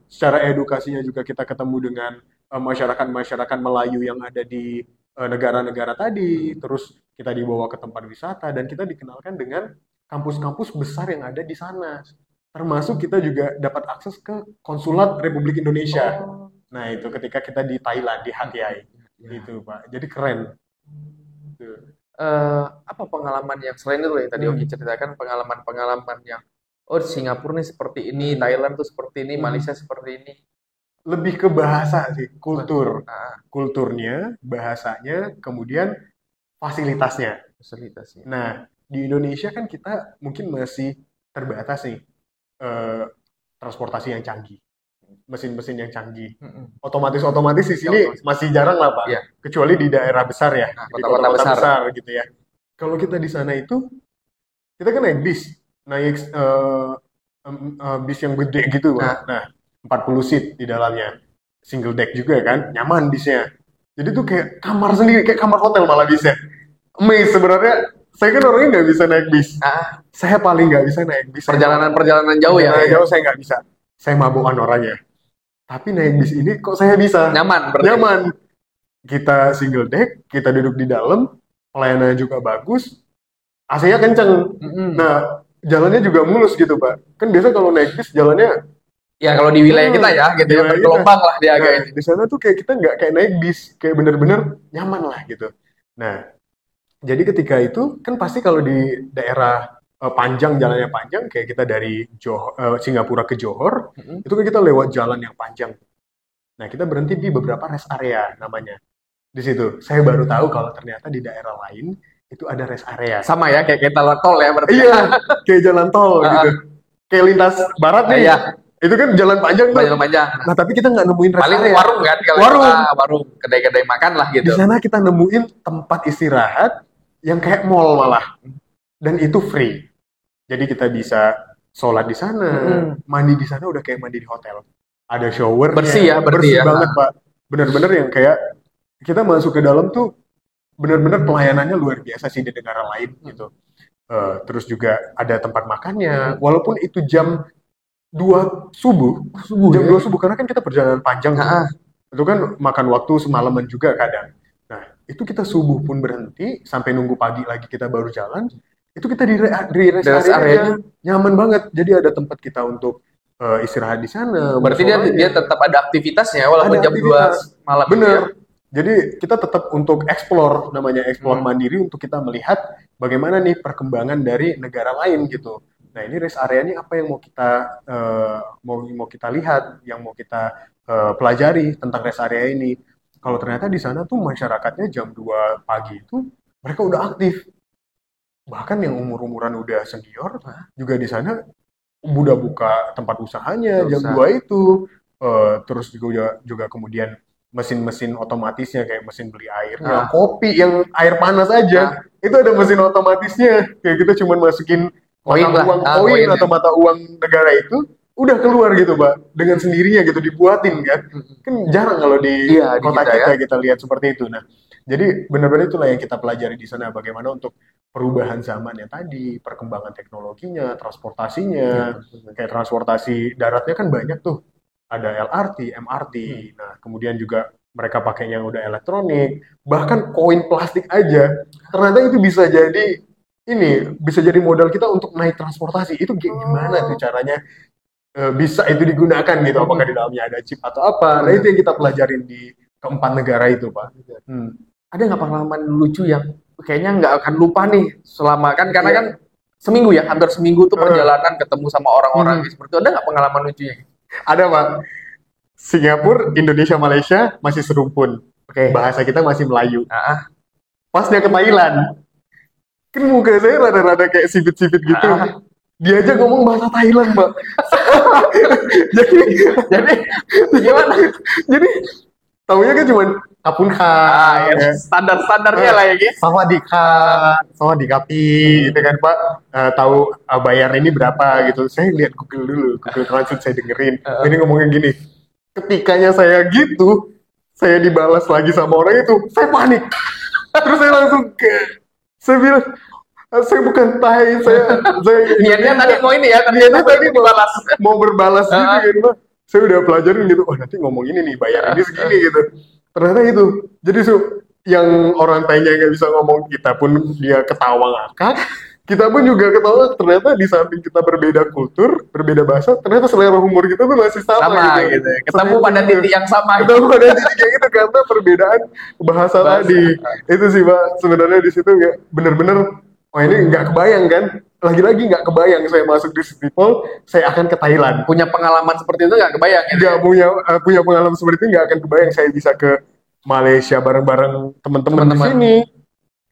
secara edukasinya juga kita ketemu dengan masyarakat-masyarakat Melayu yang ada di negara-negara tadi. Terus kita dibawa ke tempat wisata dan kita dikenalkan dengan kampus-kampus besar yang ada di sana. Termasuk kita juga dapat akses ke konsulat Republik Indonesia. Oh, Nah, itu ketika kita di Thailand, di Hat Yai. ya. Itu, Pak. Jadi keren. Gitu. Apa pengalaman yang selain itu yang tadi Oki Hmm. ceritakan, pengalaman-pengalaman yang oh Singapura nih seperti ini, Hmm. Thailand tuh seperti ini, Hmm. Malaysia seperti ini. Lebih ke bahasa sih, kultur. Ah, Kulturnya, bahasanya, kemudian fasilitasnya. fasilitasnya. Nah, di Indonesia kan kita mungkin masih terbatas nih eh, transportasi yang canggih, mesin-mesin yang canggih. Mm-mm. Otomatis di Ya, sini otomatis. masih jarang lah, Pak. Iya. Kecuali di daerah besar ya, Nah, di kota-kota kota-kota besar. besar gitu ya. Kalau kita di sana itu, kita kan naik bis, naik bis yang gede gitu, Pak. Nah, Nah, 40 seat di dalamnya. Single deck juga kan, nyaman bisnya. Jadi tuh kayak kamar sendiri, kayak kamar hotel malah bisnya. Amazed sebenarnya, saya kan orangnya nggak bisa naik bis. ah, Saya paling nggak bisa naik bis. perjalanan jauh ya. Perjalanan jauh saya nggak bisa. Saya mabukan orangnya. Tapi naik bis ini kok saya bisa. Nyaman berarti. Nyaman. Kita single deck, kita duduk di dalam, pelayanannya juga bagus, AC-nya kenceng. Mm-mm. Nah, jalannya juga mulus gitu, Pak. Kan biasa kalau naik bis jalannya Ya kalau di wilayah kita ya gitu ya, wilayah kita. bergelombang lah dia agak Nah, ini. di sana tuh kayak kita nggak kayak naik bis, kayak bener-bener nyaman lah gitu. Nah, jadi ketika itu kan pasti kalau di daerah panjang, jalannya panjang, kayak kita dari Singapura ke Johor, Mm-mm. itu kan kita lewat jalan yang panjang. Nah, kita berhenti di beberapa rest area namanya. Di situ, saya baru tahu kalau ternyata di daerah lain itu ada rest area. Sama ya kayak kita tol ya berarti. Iya, kayak jalan tol Ah, gitu. Kayak lintas barat nih. Iya. Itu kan jalan panjang tuh. Panjang. Nah, tapi kita nggak nemuin rest Paling area. warung kan kalau Warung. warung kedai-kedai makan lah Di gitu. sana kita nemuin tempat istirahat yang kayak mall malah. Dan itu free. Jadi kita bisa sholat di sana, mandi di sana udah kayak mandi di hotel. Ada showernya. Bersih ya, berarti bersih ya. banget, Pak. Bener-bener yang kayak kita masuk ke dalam tuh bener-bener pelayanannya luar biasa sih di negara lain gitu. Terus juga ada tempat makannya, walaupun itu jam 2 subuh, jam 2 subuh karena kan kita perjalanan panjang. Ah, Itu kan makan waktu semalaman juga kadang. Nah, itu kita subuh pun berhenti sampai nunggu pagi lagi kita baru jalan. Itu kita di rest rest area nyaman banget. Jadi ada tempat kita untuk istirahat di sana. berarti dia tetap ada aktivitasnya walaupun Ada jam 2 aktivitas. malam. Bener. Jadi kita tetap untuk explore, namanya explore mandiri untuk kita melihat bagaimana nih perkembangan dari negara lain gitu. Nah, ini rest area ini apa yang mau kita mau kita lihat, yang mau kita pelajari tentang rest area ini. Kalau ternyata di sana tuh masyarakatnya jam 2 pagi itu mereka udah aktif. Bahkan yang umur-umuran udah senior juga di sana udah buka tempat usahanya jam 2 itu. Terus juga kemudian mesin-mesin otomatisnya kayak mesin beli airnya, kopi yang air panas aja, itu ada mesin otomatisnya. Kayak kita cuma masukin koin atau mata uang negara itu, udah keluar gitu, Pak, dengan sendirinya gitu dibuatin kan. Kan jarang kalau di kota kita lihat seperti itu. Nah, jadi benar-benar itulah yang kita pelajari di sana, bagaimana untuk perubahan zamannya tadi, perkembangan teknologinya, transportasinya, kayak transportasi daratnya kan banyak tuh. Ada LRT, MRT, nah kemudian juga mereka pakai yang udah elektronik, bahkan koin plastik aja, ternyata itu bisa jadi modal kita untuk naik transportasi. Itu gimana tuh caranya bisa itu digunakan gitu, apakah di dalamnya ada chip atau apa. Nah, itu yang kita pelajarin di keempat negara itu, Pak. Ada nggak pengalaman lucu yang kayaknya nggak akan lupa nih selama karena kan seminggu ya, hampir seminggu tuh perjalanan ketemu sama orang-orang seperti itu. Ada nggak pengalaman lucunya? Ada, Pak. Singapura, Indonesia, Malaysia masih serumpun. Bahasa kita masih Melayu. Pas dia ke Thailand, kan muka saya rada-rada kayak sipit-sipit gitu. Dia aja ngomong bahasa Thailand, Mbak. jadi gimana? Jadi taunya kan cuma kapun standar-standarnya lah ya guys. Sawadikapi gitu kan, Pak. Tahu bayar ini berapa gitu. Saya lihat Google Translate, saya dengerin. Ini ngomongin gini. Ketikanya saya gitu, saya dibalas lagi sama orang itu, saya panik. Terus saya langsung saya bilang, Saya bukan tai, saya Niatnya tadi mau ini ya, niatnya ternyata tadi mau dibalas. mau berbalas gitu Heeh. gitu. Saya udah pelajarin gitu, oh nanti ngomong ini nih, bayar ini segini gitu. Ternyata itu. Jadi yang orang tanya nggak bisa ngomong, kita pun dia ketawa ngakak. Kita pun juga ketawa, ternyata di samping kita berbeda kultur, berbeda bahasa, ternyata selera humor kita tuh masih sama Sama gitu. gitu. Ketemu Ternyata pada gitu. titik yang sama. Ketemu pada titik kayak gitu karena perbedaan bahasa Bahasa. tadi. Itu sih Pak, sebenarnya di situ nggak bener-bener, oh ini nggak kebayang kan? Lagi-lagi nggak kebayang saya masuk di Citipol, saya akan ke Thailand. Punya pengalaman seperti itu nggak kebayang gitu Nggak ya? punya pengalaman seperti itu, nggak akan kebayang saya bisa ke Malaysia bareng-bareng teman-teman di Teman-teman. sini,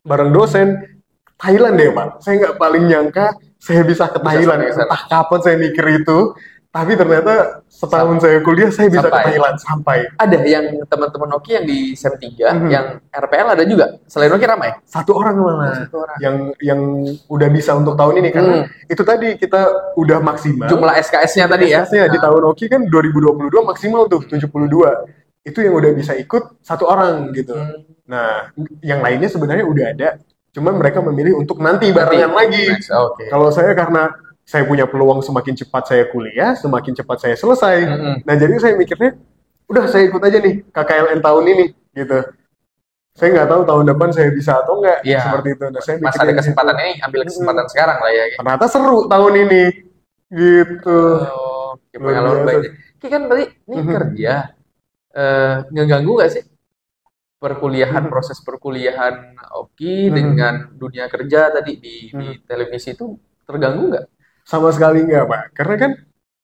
bareng dosen. Thailand deh Pak, saya nggak paling nyangka saya bisa ke Bisa Thailand. sampai ke sana. Entah kapan saya mikir itu, tapi ternyata setahun saya kuliah saya bisa ke Sampai. Thailand sampai. Ada yang teman-teman Oki yang di SEM 3, Mhm. yang RPL ada juga. Selain Oki ramai. Satu orang malah Satu orang. yang udah bisa untuk tahun ini karena itu tadi kita udah maksimal. Jumlah SKS-nya tadi ya. SKS-nya di tahun Oki kan 2022 maksimal tuh 72. Itu yang udah bisa ikut satu orang gitu. Nah, yang lainnya sebenarnya udah ada, cuman mereka memilih untuk nanti barengan lagi. Next, oke. Kalau saya karena saya punya peluang semakin cepat saya kuliah, semakin cepat saya selesai. Nah, jadi saya mikirnya udah saya ikut aja nih KKLN tahun ini gitu. Saya nggak tahu tahun depan saya bisa atau enggak Iya. seperti itu. Nah, saya Mas mikirnya ada gitu. kesempatan ini, ambil kesempatan sekarang lah ya. Ternyata seru tahun ini gitu. Oh, oke, Luar pengalaman biasa. baik. Ki kan tadi ini kerja, ngeganggu nggak sih perkuliahan, proses perkuliahan Oki dengan dunia kerja tadi di televisi itu terganggu nggak? Sama sekali nggak, Pak. Karena kan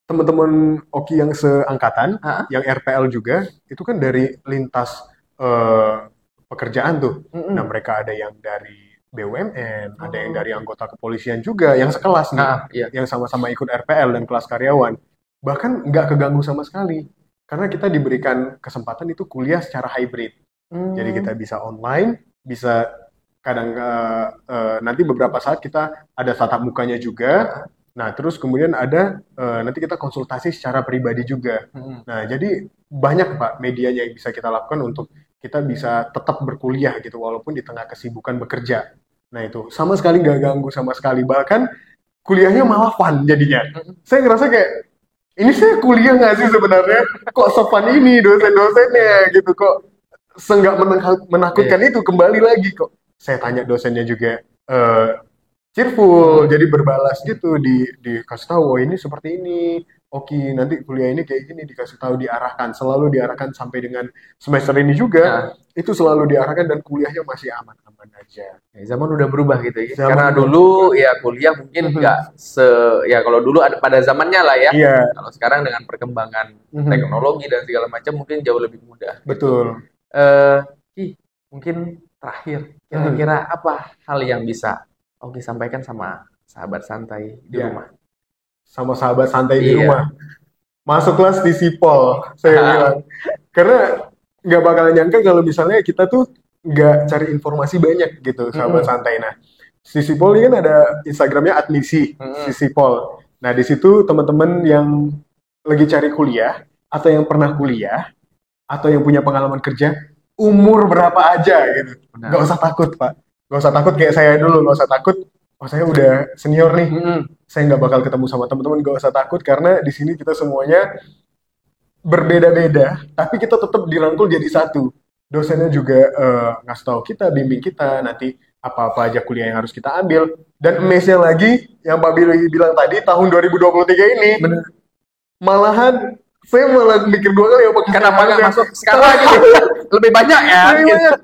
teman-teman Oki yang seangkatan, Ah, yang RPL juga, itu kan dari lintas eh, pekerjaan tuh. Nah, mereka ada yang dari BUMN, ada yang dari anggota kepolisian juga, yang sekelas nih, iya. yang sama-sama ikut RPL dan kelas karyawan. Bahkan nggak keganggu sama sekali. Karena kita diberikan kesempatan itu kuliah secara hybrid. Jadi kita bisa online, bisa kadang nanti beberapa saat kita ada tatap mukanya juga. Nah, terus kemudian ada nanti kita konsultasi secara pribadi juga. Nah, jadi banyak Pak medianya yang bisa kita lakukan untuk kita bisa tetap berkuliah gitu walaupun di tengah kesibukan bekerja. Nah, itu sama sekali nggak ganggu sama sekali. Bahkan kuliahnya malah fun jadinya. Saya ngerasa kayak ini saya kuliah nggak sih sebenarnya? Kok sefun ini dosen-dosennya gitu kok seenggak menakutkan itu kembali lagi kok. Saya tanya dosennya juga cheerful, jadi berbalas gitu dikasih tahu oh ini seperti ini. Oke, nanti kuliah ini kayak gini dikasih tahu diarahkan, selalu diarahkan sampai dengan semester ini juga itu selalu diarahkan dan kuliahnya masih aman-aman aja. Zaman udah berubah gitu ya. Zaman Karena udah dulu ya kuliah mungkin nggak ya kalau dulu ada pada zamannya lah ya. Iya, Kalau sekarang dengan perkembangan teknologi dan segala macam mungkin jauh lebih mudah. betul. Ki, mungkin terakhir kira-kira apa hal yang bisa Oki sampaikan sama sahabat santai di Ya. rumah? Sama sahabat santai di Iya. rumah. Masuklah di Sipol, saya bilang. Karena nggak bakalan nyangka kalau misalnya kita tuh nggak cari informasi banyak gitu, sahabat santai. Nah, Sisipol ini kan ada Instagramnya @sisipol. Nah, di situ teman-teman yang lagi cari kuliah atau yang pernah kuliah atau yang punya pengalaman kerja, umur berapa aja gitu. Benar. Nggak usah takut, Pak. Nggak usah takut kayak saya dulu, nggak usah takut. Oh, saya udah senior nih. Saya nggak bakal ketemu sama teman-teman, nggak usah takut karena di sini kita semuanya berbeda-beda, tapi kita tetap dirangkul jadi satu. Dosennya juga ngasih tahu kita, bimbing kita nanti apa-apa aja kuliah yang harus kita ambil. Dan amazing lagi yang Pak Billy bilang tadi tahun 2023 ini, malahan saya malah mikir dua kali apa Kenapa nggak masuk sekarang lagi? Lebih banyak ya? Lebih banyak.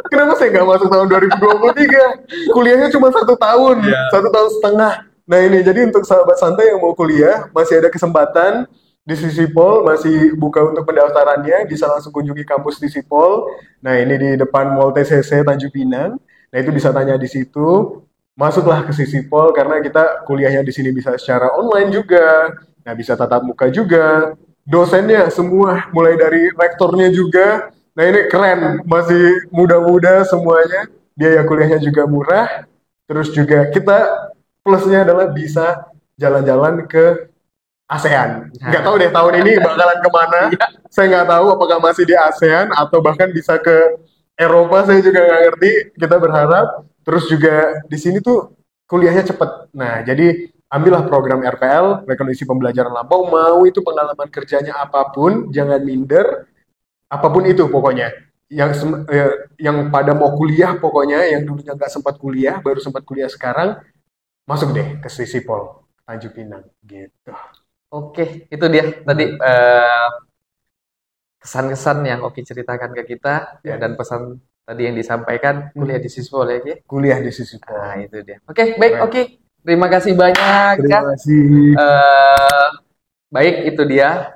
Kenapa saya nggak masuk tahun 2023? Kuliahnya cuma 1 tahun, 1 tahun setengah. Nah ini jadi untuk sahabat santai yang mau kuliah masih ada kesempatan di Sisipol, masih buka untuk pendaftarannya, bisa langsung kunjungi kampus Sisipol. Nah ini di depan Mall TCC Tanjung Pinang. Nah itu bisa tanya di situ. Masuklah ke Sisipol karena kita kuliahnya di sini bisa secara online juga. Nah bisa tatap muka juga. Dosennya semua mulai dari rektornya juga. Nah ini keren, masih muda-muda semuanya. Biaya kuliahnya juga murah. Terus juga kita plusnya adalah bisa jalan-jalan ke ASEAN. Nggak tahu deh tahun ini bakalan kemana. Saya nggak tahu apakah masih di ASEAN atau bahkan bisa ke Eropa. Saya juga nggak ngerti. Kita berharap. Terus juga di sini tuh kuliahnya cepet. Nah, jadi ambillah program RPL, rekognisi pembelajaran lampau, mau itu pengalaman kerjanya apapun, jangan minder, apapun itu pokoknya. Yang pada mau kuliah pokoknya, yang dulunya nggak sempat kuliah, baru sempat kuliah sekarang, masuk deh ke Sisipol, Tanjung Pinang, gitu. Oke, itu dia tadi kesan-kesan yang Oki ceritakan ke kita Ya. dan pesan tadi yang disampaikan kuliah di Siswol ya, Ki. Kuliah di Sisipol. Nah, itu dia. Oke, baik, Keren. Oki. Terima kasih banyak, Terima Kak. kasih. Baik, itu dia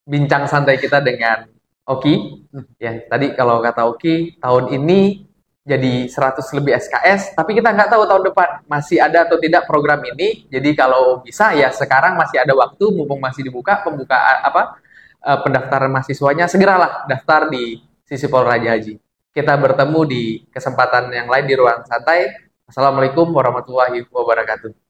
bincang santai kita dengan Oki. Ya, tadi kalau kata Oki, tahun ini jadi 100 lebih SKS, tapi kita nggak tahu tahun depan masih ada atau tidak program ini. Jadi kalau bisa ya sekarang masih ada waktu, mumpung masih dibuka pembukaan pendaftaran mahasiswanya, segeralah daftar di Sisipol Raja Haji. Kita bertemu di kesempatan yang lain di ruang santai. Assalamualaikum warahmatullahi wabarakatuh.